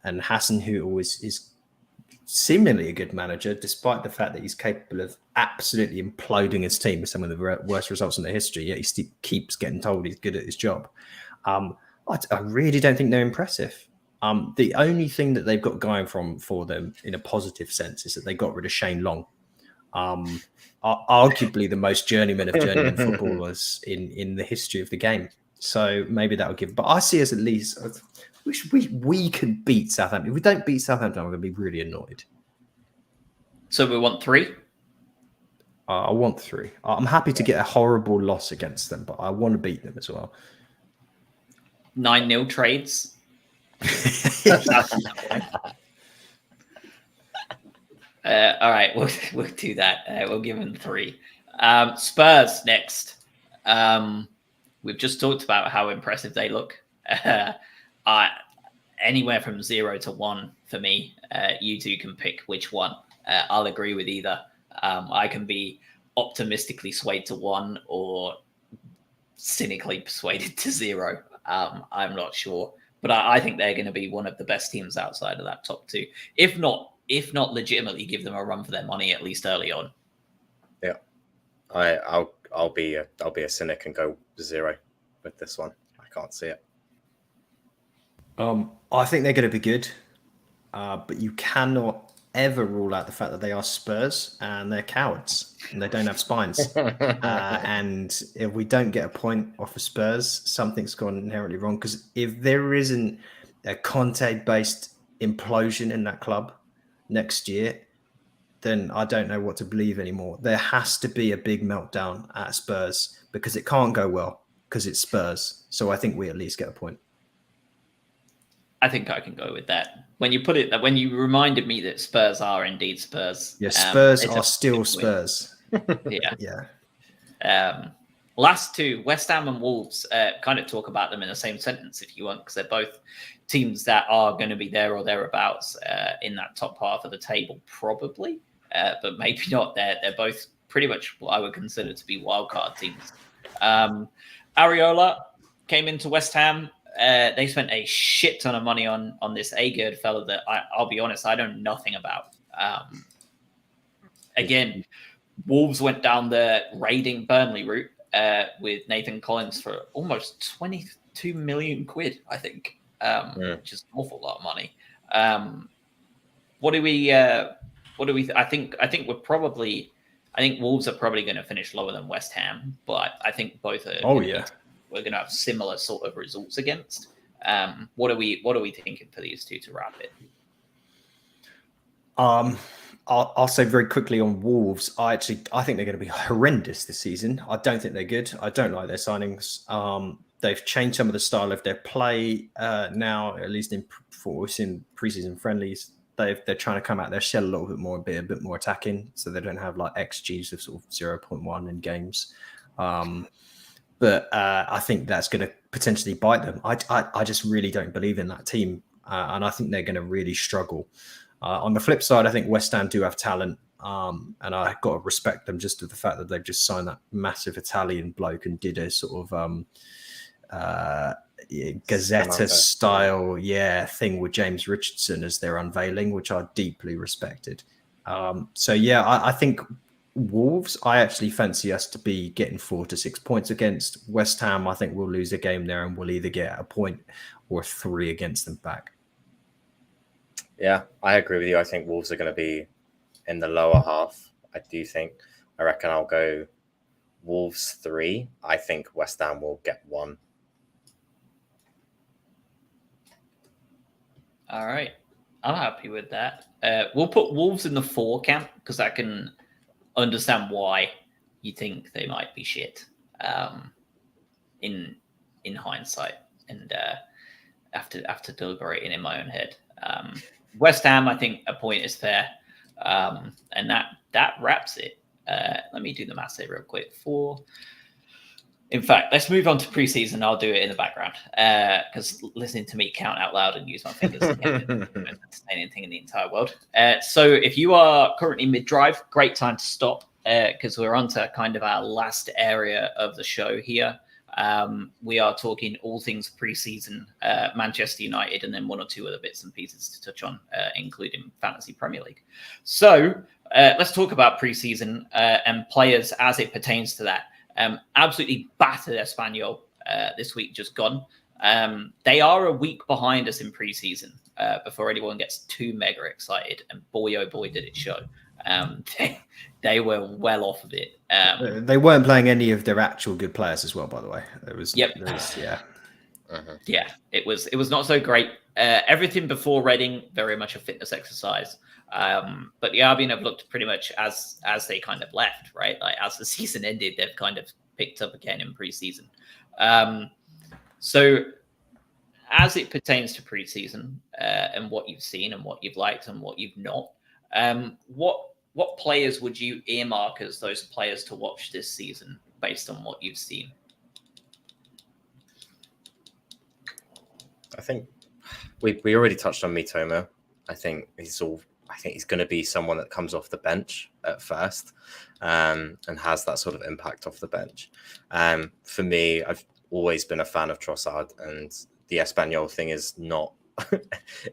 and Hasenhüttl is seemingly a good manager, despite the fact that he's capable of absolutely imploding his team with some of the worst results in their history, yet he still keeps getting told he's good at his job. I really don't think they're impressive. The only thing that they've got going for them in a positive sense is that they got rid of Shane Long, arguably the most journeyman of journeyman footballers in the history of the game. So maybe that will give. But I see us at least. We could beat Southampton. If we don't beat Southampton, I'm going to be really annoyed. So we want 3. I want 3. I'm happy to get a horrible loss against them, but I want to beat them as well. 9-0 trades. All right, we'll do that. We'll give them 3. Spurs next. We've just talked about how impressive they look. Anywhere from 0 to 1 for me. You two can pick which one. I'll agree with either. I can be optimistically swayed to 1 or cynically persuaded to 0. I'm not sure, but I think they're going to be one of the best teams outside of that top 2. If not legitimately give them a run for their money, at least early on. Yeah, I'll be a cynic and go 0 with this one. I can't see it. I think they're going to be good, but you cannot ever rule out the fact that they are Spurs and they're cowards and they don't have spines. And if we don't get a point off of Spurs, something's gone inherently wrong. Because if there isn't a Conte-based implosion in that club next year, then I don't know what to believe anymore. There has to be a big meltdown at Spurs because it can't go well because it's Spurs. So I think we at least get a point. I think I can go with that. When you reminded me that Spurs are indeed Spurs. Yeah, Spurs are still Spurs. Yeah. Last 2, West Ham and Wolves, kind of talk about them in the same sentence if you want, because they're both teams that are going to be there or thereabouts in that top half of the table, probably, but maybe not. They're both pretty much what I would consider to be wildcard teams. Areola came into West Ham. They spent a shit ton of money on this Agerd fella that I'll be honest, I know nothing about. Again, Wolves went down the raiding Burnley route with Nathan Collins for almost 22 million quid, I think, which is an awful lot of money. I think Wolves are probably going to finish lower than West Ham, but I think both are. We're going to have similar sort of results against. What are we thinking for these two to wrap it? I'll say very quickly on Wolves. I think they're going to be horrendous this season. I don't think they're good. I don't like their signings. They've changed some of the style of their play now, at least in preseason friendlies. They're trying to come out their shell a little bit more, be a bit more attacking, so they don't have like XGs of sort of 0.1 in games. But I think that's going to potentially bite them. I just really don't believe in that team, and I think they're going to really struggle. On the flip side, I think West Ham do have talent, and I've got to respect them just to the fact that they've just signed that massive Italian bloke and did a sort of Gazzetta style thing with James Richardson as their unveiling, which I deeply respected. I think Wolves, I actually fancy us to be getting 4 to 6 points against. West Ham, I think we'll lose a game there and we'll either get a point or 3 against them back. Yeah, I agree with you. I think Wolves are going to be in the lower half. I reckon I'll go Wolves 3. I think West Ham will get 1. All right. I'm happy with that. We'll put Wolves in the 4 camp because I can understand why you think they might be shit in hindsight and after deliberating in my own head. West Ham, I think a point is fair, and that wraps it. Let me do the maths here real quick. 4. In fact, let's move on to preseason. I'll do it in the background because listening to me count out loud and use my fingers is the most entertaining thing in the entire world. So if you are currently mid-drive, great time to stop because we're on to kind of our last area of the show here. We are talking all things preseason, Manchester United, and then 1 or 2 other bits and pieces to touch on, including Fantasy Premier League. So let's talk about preseason and players as it pertains to that. Absolutely battered Espanyol this week just gone. They are a week behind us in preseason before anyone gets too mega excited. And boy, oh boy, did it show. They were well off of it. They weren't playing any of their actual good players as well, by the way. It was not so great. everything before Reading, very much a fitness exercise. But the Albion have looked pretty much as they kind of left, right? Like as the season ended, they've kind of picked up again in preseason. So as it pertains to preseason and what you've seen and what you've liked and what you've not, what players would you earmark as those players to watch this season based on what you've seen? I think we already touched on Mitoma. I think he's going to be someone that comes off the bench at first and has that sort of impact off the bench. For me, I've always been a fan of Trossard, and the Espanyol thing is not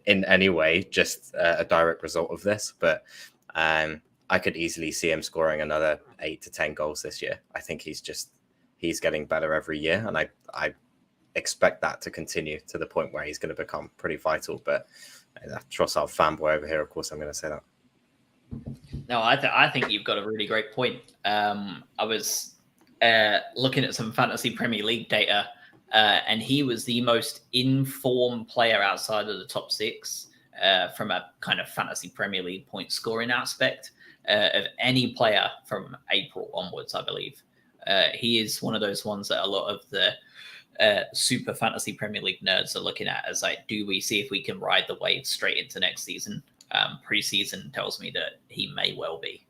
in any way just a direct result of this, but I could easily see him scoring another 8 to 10 goals this year. I think he's getting better every year, and I expect that to continue to the point where he's going to become pretty vital. But Trossard fanboy over here, of course, I'm going to say that. No, I think you've got a really great point. I was looking at some fantasy Premier League data, and he was the most informed player outside of the top 6 from a kind of fantasy Premier League point scoring aspect of any player from April onwards, I believe. He is one of those ones that a lot of the super fantasy Premier League nerds are looking at as like, do we see if we can ride the wave straight into next season? Preseason tells me that he may well be.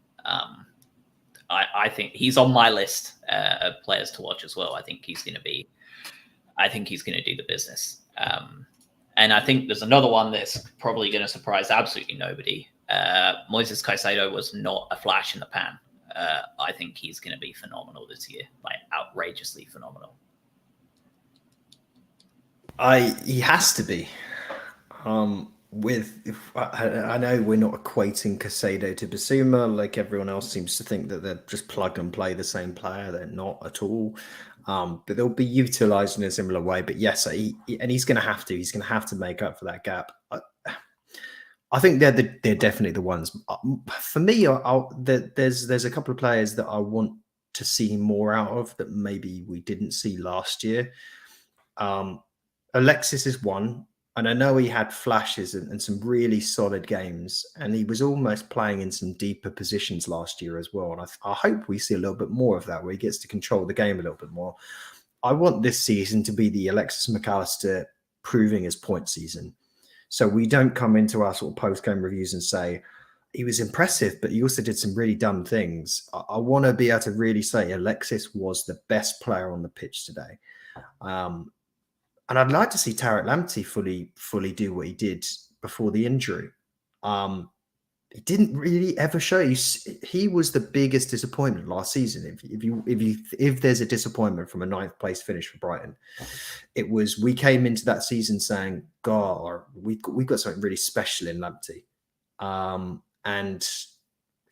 I think he's on my list of players to watch as well. I think he's going to do the business. And I think there's another one that's probably going to surprise absolutely nobody. Moises Caicedo was not a flash in the pan. I think he's going to be phenomenal this year, like outrageously phenomenal. He has to be. I know we're not equating Caicedo to Bissouma, like everyone else seems to think that they're just plug and play the same player. They're not at all. But they'll be utilised in a similar way. But yes, he's going to have to. He's going to have to make up for that gap. I think they're definitely the ones. For me, there's a couple of players that I want to see more out of that maybe we didn't see last year. Alexis is one, and I know he had flashes and some really solid games, and he was almost playing in some deeper positions last year as well. And I hope we see a little bit more of that, where he gets to control the game a little bit more. I want this season to be the Alexis McAllister proving his point season. So we don't come into our sort of post-game reviews and say, he was impressive, but he also did some really dumb things. I want to be able to really say Alexis was the best player on the pitch today. And I'd like to see Tariq Lamptey fully do what he did before the injury. He didn't really ever show. He was the biggest disappointment last season. If there's a disappointment from a 9th place finish for Brighton, it was we came into that season saying, "God, we got something really special in Lamptey," and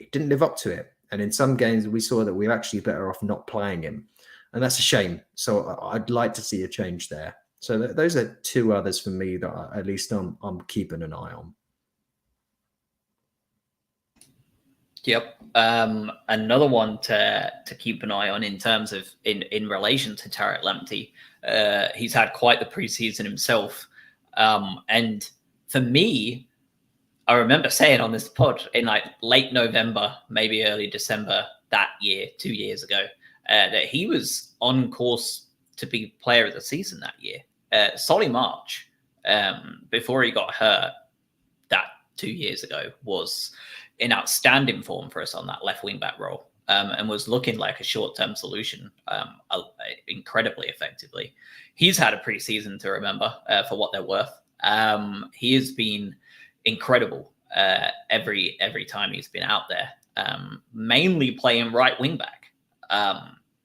he didn't live up to it. And in some games, we saw that we were actually better off not playing him, and that's a shame. So I'd like to see a change there. So those are 2 others for me that at least I'm keeping an eye on. Yep. Another one to keep an eye on in terms of in relation to Tariq Lamptey. He's had quite the preseason himself. And for me, I remember saying on this pod in like late November, maybe early December that year, 2 years ago, that he was on course to be player of the season that year. Solly March, before he got hurt that 2 years ago, was in outstanding form for us on that left wing back role, and was looking like a short-term solution incredibly effectively. He's had a preseason to remember for what they're worth. He has been incredible every time he's been out there, mainly playing right wing back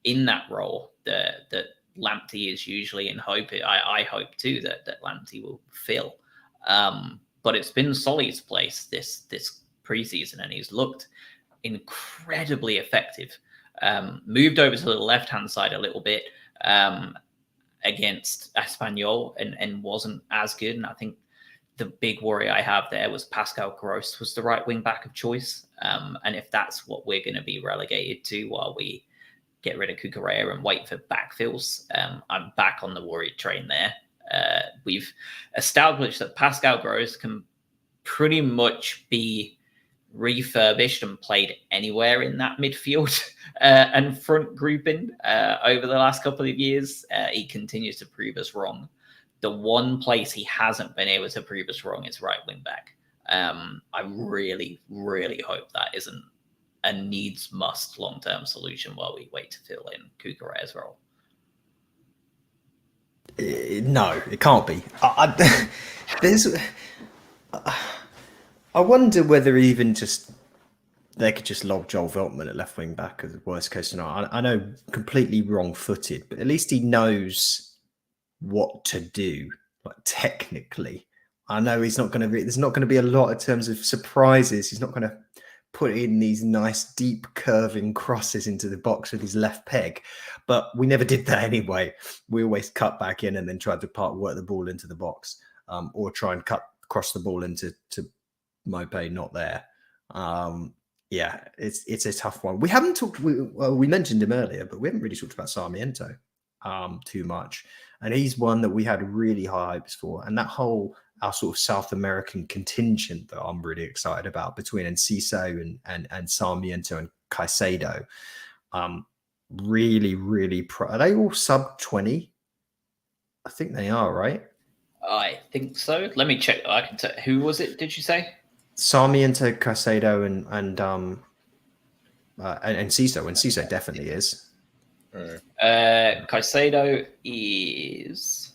in that role that Lamptey is usually in hope. I hope too that Lamptey will fill. But it's been Solly's place this preseason, and he's looked incredibly effective. Moved over to the left-hand side a little bit against Espanyol and wasn't as good. And I think the big worry I have there was Pascal Gross was the right wing back of choice. And if that's what we're going to be relegated to while we get rid of Cucurella and wait for backfills, I'm back on the worried train there. We've established that Pascal Gross can pretty much be refurbished and played anywhere in that midfield and front grouping over the last couple of years. He continues to prove us wrong. The one place he hasn't been able to prove us wrong is right wing back. I really, really hope that isn't a needs must long-term solution while we wait to fill in Kukureya's role. No, it can't be. I wonder whether even just they could just log Joel Veltman at left wing back as a worst case scenario. I know completely wrong-footed, but at least he knows what to do. Like technically, I know he's not going to be. There's not going to be a lot in terms of surprises. He's not going to put in these nice deep curving crosses into the box with his left peg, but we never did that anyway. We always cut back in and then tried to work the ball into the box, or try and cross the ball into Maupay, not there. Yeah, it's a tough one. We haven't talked. We mentioned him earlier, but we haven't really talked about Sarmiento too much, and he's one that we had really high hopes for, and that whole our sort of South American contingent that I'm really excited about between Enciso and Sarmiento and Caicedo. Really, are they all sub 20? I think they are, right? I think so. Let me check. I can tell. Who was it? Did you say? Sarmiento, Caicedo, and Enciso. Enciso definitely is. Caicedo is.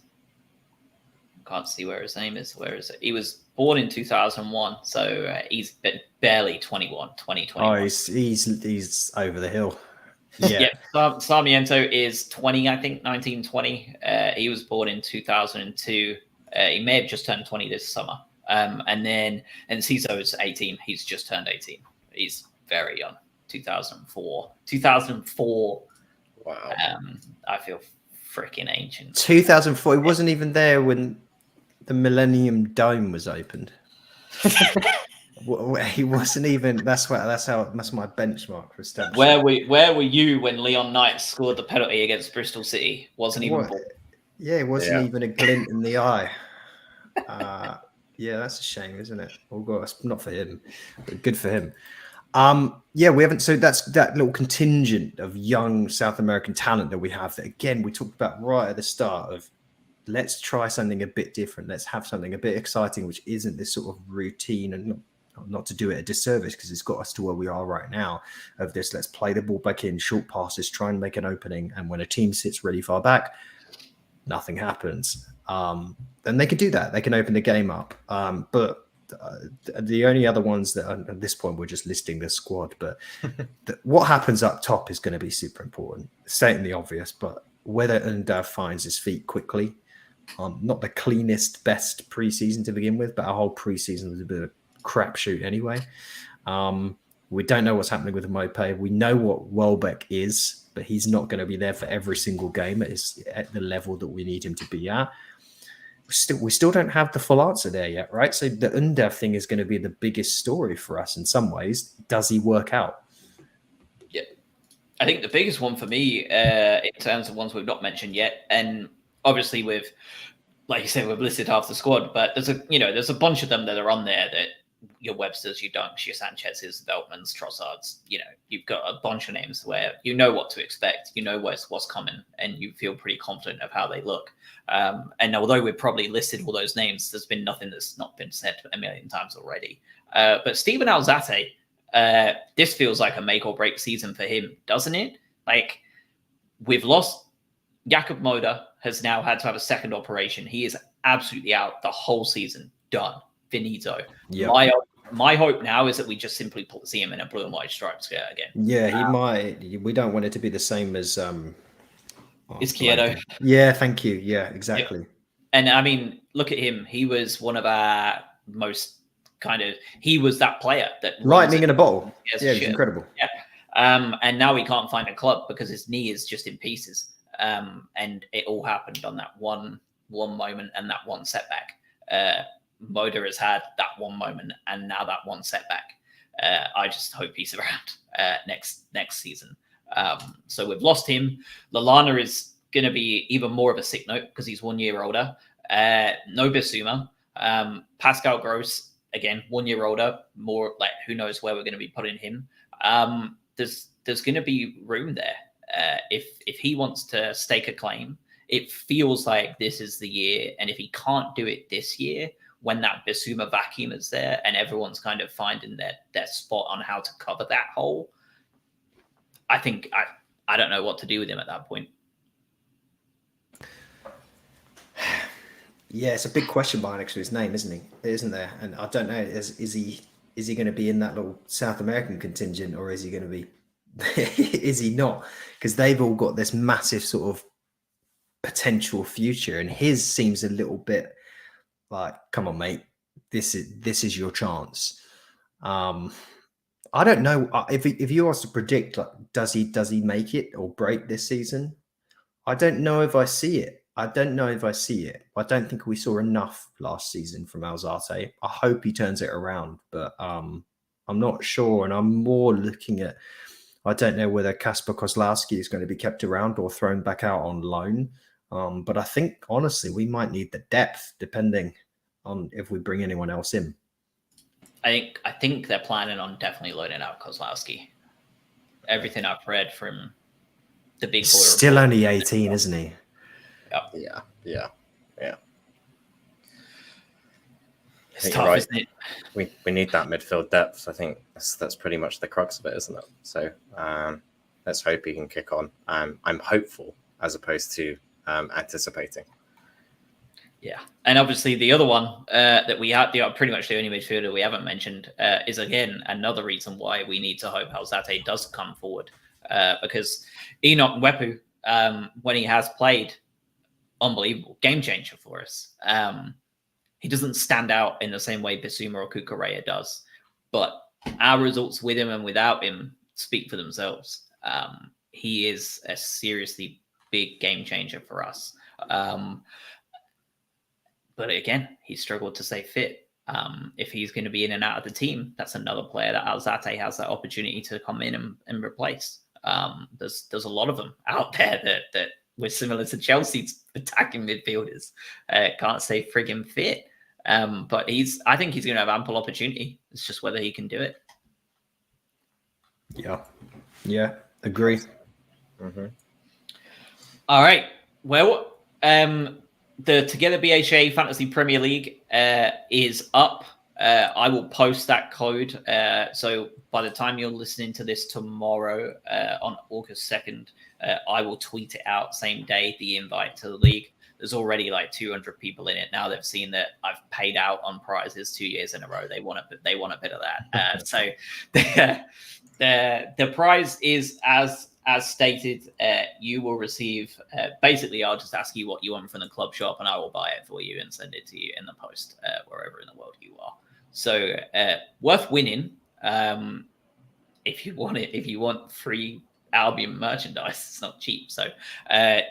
Can't see where his name is. Where is it? He was born in 2001, so he's barely 21. Oh, he's over the hill. Yeah. Sarmiento is 20, I think, 1920. He was born in 2002. He may have just turned 20 this summer. And then Enciso is 18. He's just turned 18. He's very young. 2004. Wow. I feel freaking ancient. 2004. He wasn't even there when the Millennium Dome was opened. He wasn't even. That's my benchmark for steps. Where were you when Leon Knight scored the penalty against Bristol City? Wasn't even. Yeah, it wasn't even a glint in the eye. Yeah, that's a shame, isn't it? Oh God, it's not for him, but good for him. Yeah, we haven't. So that's that little contingent of young South American talent that we have. That again, we talked about right at the start of. Let's try something a bit different. Let's have something a bit exciting, which isn't this sort of routine, and not to do it a disservice because it's got us to where we are right now of this. Let's play the ball back in, short passes, try and make an opening. And when a team sits really far back, nothing happens. Then they can do that. They can open the game up. But the only other ones that at this point, we're just listing the squad. But what happens up top is going to be super important. Stating the obvious, but whether Undav finds his feet quickly. Not the cleanest, best preseason to begin with, but our whole preseason was a bit of a crapshoot anyway. We don't know what's happening with Maupay. We know what Welbeck is, but he's not going to be there for every single game at the level that we need him to be at. We still don't have the full answer there yet, right? So the Undav thing is going to be the biggest story for us in some ways. Does he work out? Yeah, I think the biggest one for me in terms of ones we've not mentioned yet, and obviously with, like you said, we've listed half the squad, but there's a bunch of them that are on there that your Websters, your Dunks, your Sanchez's, Veltmans, Trossards, you've got a bunch of names where you know what to expect, you know what's coming, and you feel pretty confident of how they look. And although we've probably listed all those names, there's been nothing that's not been said a million times already. But Steven Alzate, this feels like a make or break season for him, doesn't it? Like, we've lost Jakub Moder, has now had to have a second operation. He is absolutely out the whole season. Done. Finito. Yep. My hope now is that we just simply see him in a blue and white striped skirt again. Yeah, he might. We don't want it to be the same as Izquierdo. Yeah, thank you. Yeah, exactly. Yep. And I mean, look at him. He was one of our most he was that player that lightning in a bottle. Yeah, it's incredible. Yeah. And now he can't find a club because his knee is just in pieces. And it all happened on that one moment and that one setback. Moder has had that one moment and now that one setback. I just hope he's around next season. So we've lost him. Lallana is going to be even more of a sick note because he's 1 year older. No Bissouma. Pascal Gross, again, 1 year older, more like who knows where we're going to be putting him. There's going to be room there. If he wants to stake a claim, it feels like this is the year. And if he can't do it this year, when that Bissouma vacuum is there and everyone's kind of finding their spot on how to cover that hole, I think I don't know what to do with him at that point. Yeah, it's a big question mark next to his name, isn't there? And I don't know, is he going to be in that little South American contingent, or is he going to be is he not? Because they've all got this massive sort of potential future, and his seems a little bit like, come on, mate, this is your chance. I don't know if you asked to predict, like, does he make it or break this season? I don't know if I see it. I don't think we saw enough last season from Alzate. I hope he turns it around, but I'm not sure. And I'm more looking at, I don't know whether Kasper Kozlowski is going to be kept around or thrown back out on loan. But I think, honestly, we might need the depth depending on if we bring anyone else in. I think they're planning on definitely loading out Kozlowski. Everything I've read from the big boy. Still only 18, isn't he? Yeah. It's tough, isn't it? We need that midfield depth. I think that's pretty much the crux of it, isn't it? So let's hope he can kick on. I'm hopeful as opposed to anticipating. Yeah, and obviously the other one that we have, pretty much the only midfielder we haven't mentioned, is again another reason why we need to hope Alzate does come forward, because Enoch Mwepu, when he has played, unbelievable game changer for us. He doesn't stand out in the same way Bissouma or Cucurella does, but our results with him and without him speak for themselves. He is a seriously big game changer for us. But again, he struggled to stay fit. If he's going to be in and out of the team, that's another player that Alzate has that opportunity to come in and replace. There's a lot of them out there that we're similar to Chelsea's attacking midfielders. Can't stay friggin' fit. But I think he's going to have ample opportunity. It's just whether he can do it. Yeah, agree. Mm-hmm. All right. Well, the Together BHA Fantasy Premier League is up. I will post that code. So by the time you're listening to this tomorrow on August 2nd, I will tweet it out same day, the invite to the league. There's already like 200 people in it. Now they've seen that I've paid out on prizes 2 years in a row. They want a bit of that. So the prize is as stated. You will receive, basically I'll just ask you what you want from the club shop and I will buy it for you and send it to you in the post wherever in the world you are. So worth winning. If you want free Albion merchandise, it's not cheap. So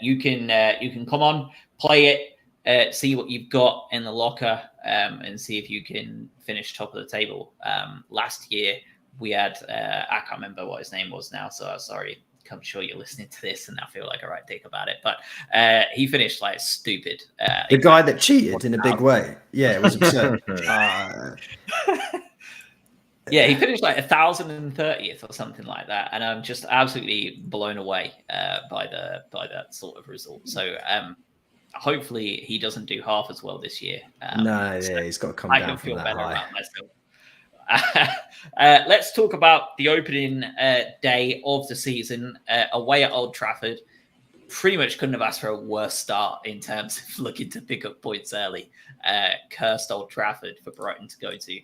you can come on, play it, see what you've got in the locker, and see if you can finish top of the table. Last year we had I can't remember what his name was now, so sorry. I'm sure you're listening to this and I feel like a right dick about it, but he finished like stupid. The guy that cheated in a big way. Yeah, it was absurd. Yeah, he finished like 1,030th or something like that, and I'm just absolutely blown away by that sort of result. So hopefully he doesn't do half as well this year. He's got to come down from that high. Let's talk about the opening day of the season away at Old Trafford. Pretty much couldn't have asked for a worse start in terms of looking to pick up points early. Cursed Old Trafford for Brighton to go to.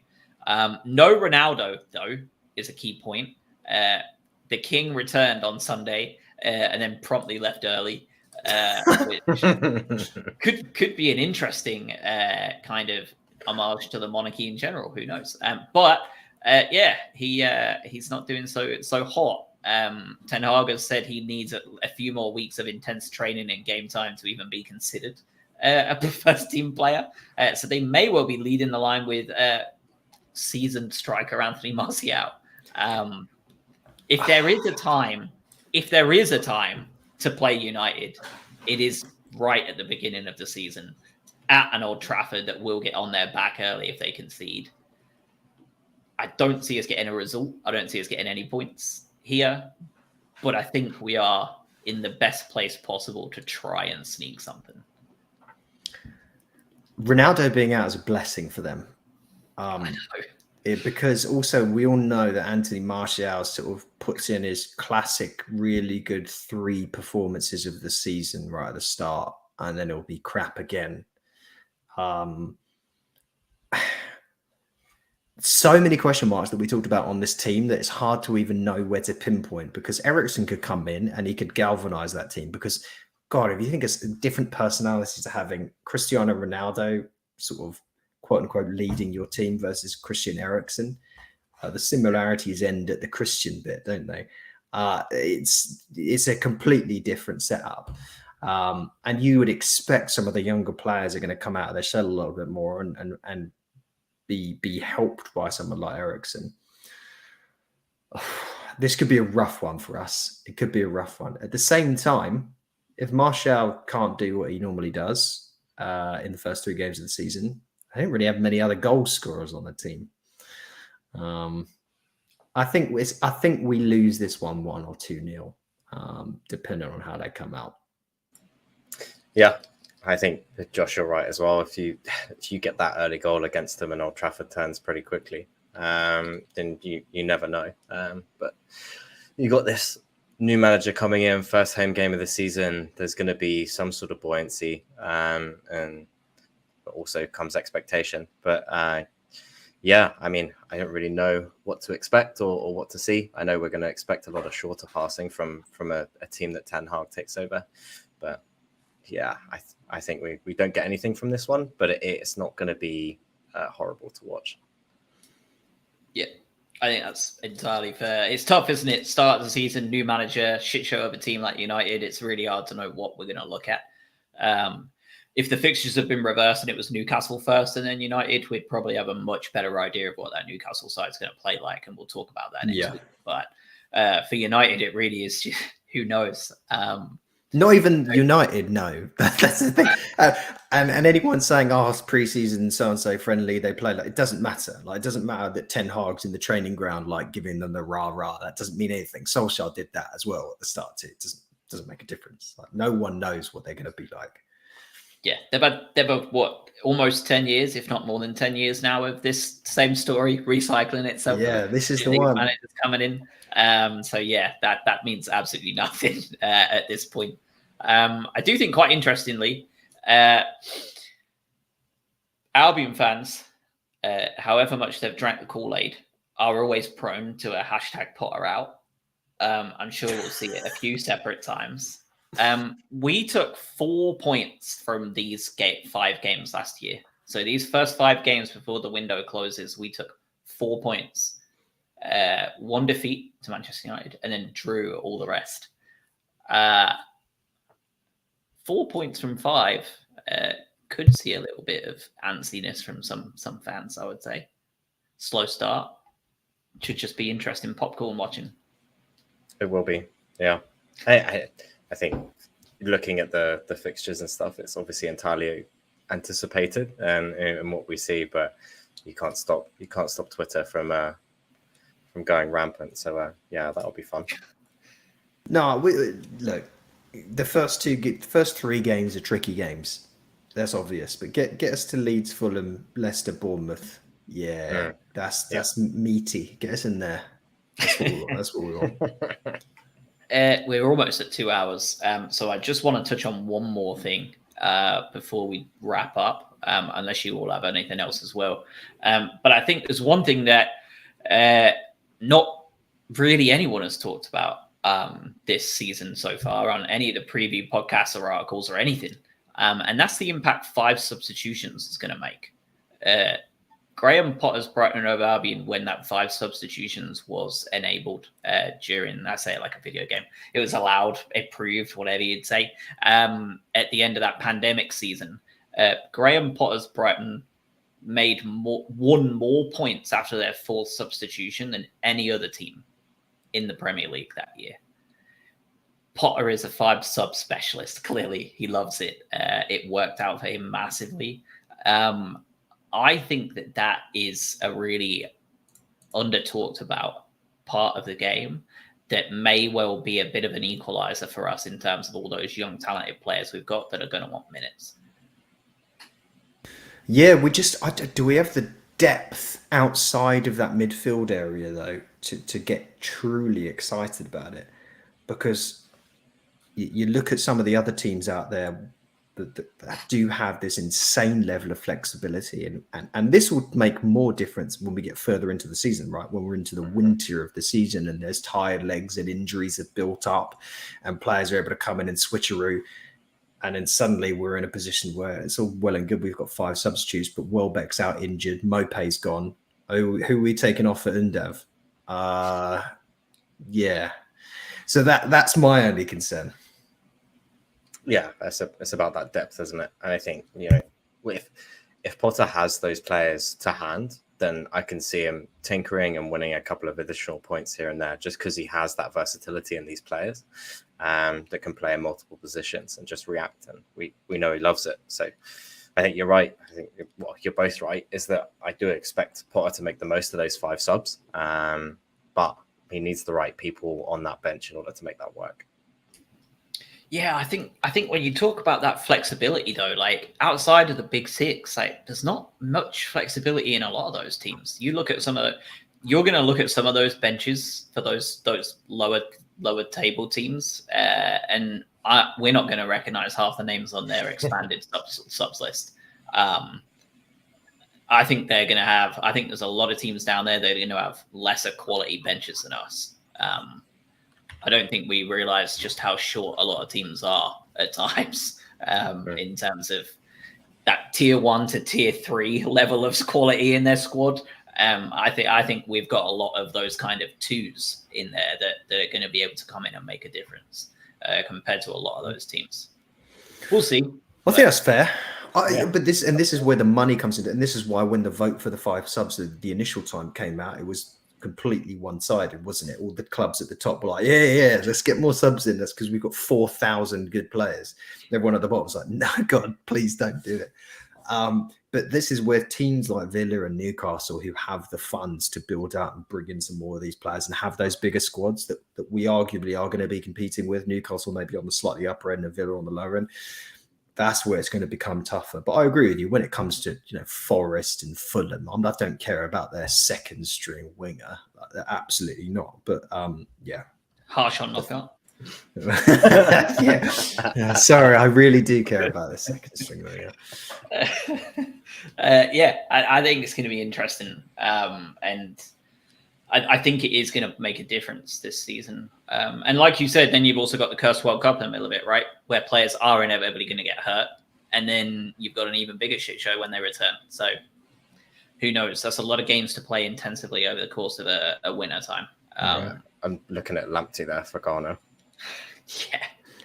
No Ronaldo, though, is a key point. The King returned on Sunday and then promptly left early, which could be an interesting kind of homage to the monarchy in general. Who knows? But he's not doing so hot. Ten Hag has said he needs a few more weeks of intense training and game time to even be considered a first team player. So they may well be leading the line with seasoned striker Anthony Martial. If there is a time to play United, it is right at the beginning of the season. at an Old Trafford that will get on their back early if they concede. I don't see us getting a result. I don't see us getting any points here, but I think we are in the best place possible to try and sneak something. Ronaldo being out is a blessing for them. I know. Because also we all know that Anthony Martial sort of puts in his classic, really good 3 performances of the season right at the start, and then it'll be crap again. So many question marks that we talked about on this team that it's hard to even know where to pinpoint, because Eriksen could come in and he could galvanize that team. Because, God, if you think it's different personalities to having Cristiano Ronaldo sort of quote unquote leading your team versus Christian Eriksen, the similarities end at the Christian bit, don't they? It's a completely different setup. And you would expect some of the younger players are going to come out of their shell a little bit more and be helped by someone like Eriksen. This could be a rough one for us. It could be a rough one. At the same time, if Martial can't do what he normally does in the first 3 games of the season, I don't really have many other goal scorers on the team. I think we lose this 1-1 or 2-0, depending on how they come out. Yeah, I think Josh, you're right as well. If you get that early goal against them and Old Trafford turns pretty quickly, then you never know. But you got this new manager coming in, first home game of the season. There's going to be some sort of buoyancy, and also comes expectation. But yeah, I mean, I don't really know what to expect or what to see. I know we're going to expect a lot of shorter passing from a team that Ten Hag takes over, but yeah, I think we don't get anything from this one, but it's not going to be horrible to watch. Yeah, I think that's entirely fair. It's tough, isn't it? Start of the season, new manager, shit show of a team like United. It's really hard to know what we're going to look at. If the fixtures have been reversed and it was Newcastle first and then United, we'd probably have a much better idea of what that Newcastle side is going to play like, and we'll talk about that next week. But for United, it really is just, who knows? Not even United, no. That's the thing. And anyone saying, "Oh, it's preseason, so and so friendly," they play like, it doesn't matter. Like, it doesn't matter that Ten Hag's in the training ground, like giving them the rah rah. That doesn't mean anything. Solskjaer did that as well at the start too. It doesn't make a difference. Like, no one knows what they're going to be like. Yeah, they've had what, almost 10 years, if not more than 10 years now, of this same story recycling itself. Yeah, this is the one. Managers coming in. So yeah, that means absolutely nothing at this point. I do think, quite interestingly, Albion fans, however much they've drank the Kool-Aid, are always prone to a hashtag Potter out. I'm sure we'll see it a few separate times. We took 4 points from these 5 games last year. So these first 5 games before the window closes, we took 4 points. 1 defeat to Manchester United, and then drew all the rest. 4 points from 5 could see a little bit of antsiness from some fans, I would say. Slow start. Should just be interesting popcorn watching. It will be, yeah. I think looking at the fixtures and stuff, it's obviously entirely anticipated and what we see, but you can't stop Twitter from going rampant. So yeah, that'll be fun. No, look, the first 3 games are tricky games. That's obvious, but get us to Leeds, Fulham, Leicester, Bournemouth. Yeah, that's meaty. Get us in there. That's what we want. We're almost at 2 hours, so I just want to touch on one more thing before we wrap up, unless you all have anything else as well. But I think there's one thing that not really anyone has talked about this season so far on any of the preview podcasts or articles or anything, and that's the impact 5 substitutions is going to make. Graham Potter's Brighton and Hove Albion, when that 5 substitutions was enabled during, I say it like a video game, it was allowed, approved, whatever you'd say, at the end of that pandemic season. Graham Potter's Brighton made won more points after their 4th substitution than any other team in the Premier League that year. Potter is a 5-sub specialist. Clearly, he loves it. It worked out for him massively. I think that is a really under-talked about part of the game that may well be a bit of an equalizer for us in terms of all those young, talented players we've got that are going to want minutes. Yeah, do we have the depth outside of that midfield area, though, to get truly excited about it? Because you look at some of the other teams out there that do have this insane level of flexibility, and this will make more difference when we get further into the season, right? When we're into the winter of the season and there's tired legs and injuries have built up and players are able to come in and switcheroo, and then suddenly we're in a position where it's all well and good. We've got 5 substitutes, but Welbeck's out injured, Mopé's gone. Oh, who are we taking off for Undav? Yeah. So that's my only concern. Yeah, it's about that depth, isn't it? And I think, if Potter has those players to hand, then I can see him tinkering and winning a couple of additional points here and there, just because he has that versatility in these players that can play in multiple positions and just react. And we know he loves it. So I think you're right. I think you're both right, is that I do expect Potter to make the most of those 5 subs, but he needs the right people on that bench in order to make that work. Yeah, I think when you talk about that flexibility, though, like outside of the big 6, like there's not much flexibility in a lot of those teams. You look at you're going to look at some of those benches for those lower table teams, and we're not going to recognize half the names on their expanded subs list. I think there's a lot of teams down there that are going to have lesser quality benches than us. I don't think we realize just how short a lot of teams are at times in terms of that tier 1 to tier 3 level of quality in their squad. I think we've got a lot of those kind of 2s in there that are going to be able to come in and make a difference compared to a lot of those teams. We'll see. I think that's fair. But this is where the money comes in, and this is why when the vote for the 5 subs, the initial time came out, it was completely one-sided, wasn't it? All the clubs at the top were like, yeah, let's get more subs in. That's because we've got 4,000 good players. Everyone at the bottom was like, no, God, please don't do it. But this is where teams like Villa and Newcastle, who have the funds to build out and bring in some more of these players and have those bigger squads that we arguably are going to be competing with. Newcastle maybe on the slightly upper end and Villa on the lower end. That's where it's going to become tougher. But I agree with you when it comes to Forest and Fulham. I don't care about their second string winger. Absolutely not. But yeah, harsh on knockout. yeah. Sorry, I really do care about the second string winger. I think it's going to be interesting, and I think it is going to make a difference this season. And like you said, then you've also got the cursed World Cup in the middle of it, right? Where players are inevitably going to get hurt. And then you've got an even bigger shit show when they return. So who knows? That's a lot of games to play intensively over the course of a winter time. I'm looking at Lamptey there for Ghana. Yeah.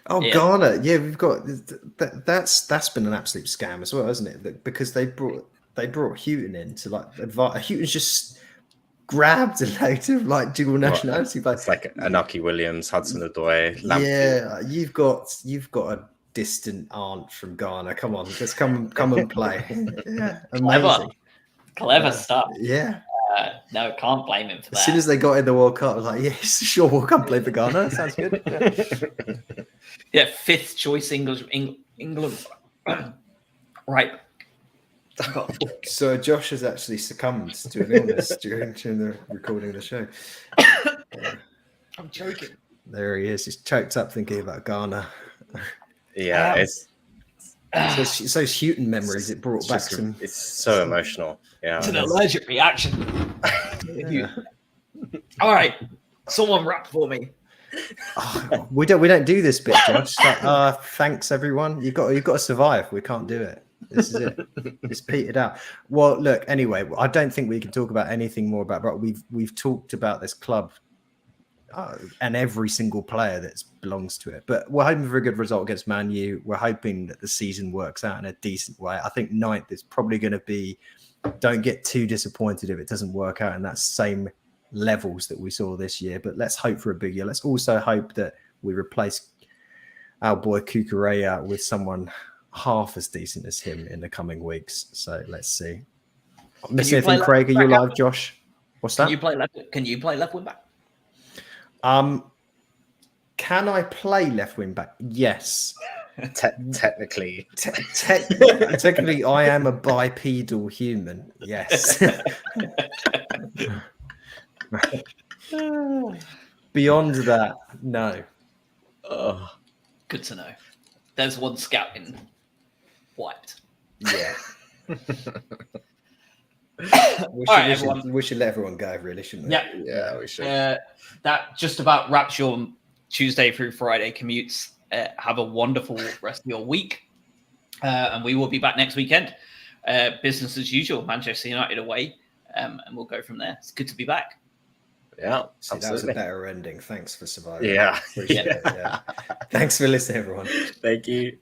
Oh, yeah. Ghana. Yeah, we've got that's been an absolute scam as well, hasn't it? Because they brought Houghton in to Houghton's just grabbed a load of dual nationality players. It's like Anaki Williams, Hudson-Odoi, Lamptey. Yeah, you've got a distant aunt from Ghana. Come on, just come and play. Yeah, amazing. Clever stuff. Yeah. No, can't blame him for that. As soon as they got in the World Cup, I was like, yeah, sure, we'll come play for Ghana. That sounds good. Yeah, 5th choice England. Right. So Josh has actually succumbed to an illness during the recording of the show. I'm joking. There he is. He's choked up thinking about Ghana. Yeah, it's those Houghton memories. It brought back some. It's so emotional. Yeah, it's an allergic reaction. Yeah. All right, someone rap for me. Oh, we don't do this bit, Josh. Thanks everyone. You've got to survive. We can't do it. This is it. It's petered out. Well, look. Anyway, I don't think we can talk about anything more about. But we've talked about this club and every single player that belongs to it. But we're hoping for a good result against Man U. We're hoping that the season works out in a decent way. I think 9th is probably going to be. Don't get too disappointed if it doesn't work out in that same levels that we saw this year. But let's hope for a big year. Let's also hope that we replace our boy Kukureya with someone half as decent as him in the coming weeks. So let's see. Miss anything, Craig? Are you live, Josh? What's that? Can you play left wing back? Can I play left wing back? Yes. Technically. Technically, I am a bipedal human. Yes. Beyond that, no. Oh, good to know. There's one scouting wiped. Yeah. We should let everyone go, really, shouldn't we? Yeah, we should. That just about wraps your Tuesday through Friday commutes. Have a wonderful rest of your week. And we will be back next weekend. Business as usual, Manchester United away. And we'll go from there. It's good to be back. Yeah, that was a better ending. Thanks for surviving. Yeah. Appreciate it. Yeah. Thanks for listening, everyone. Thank you.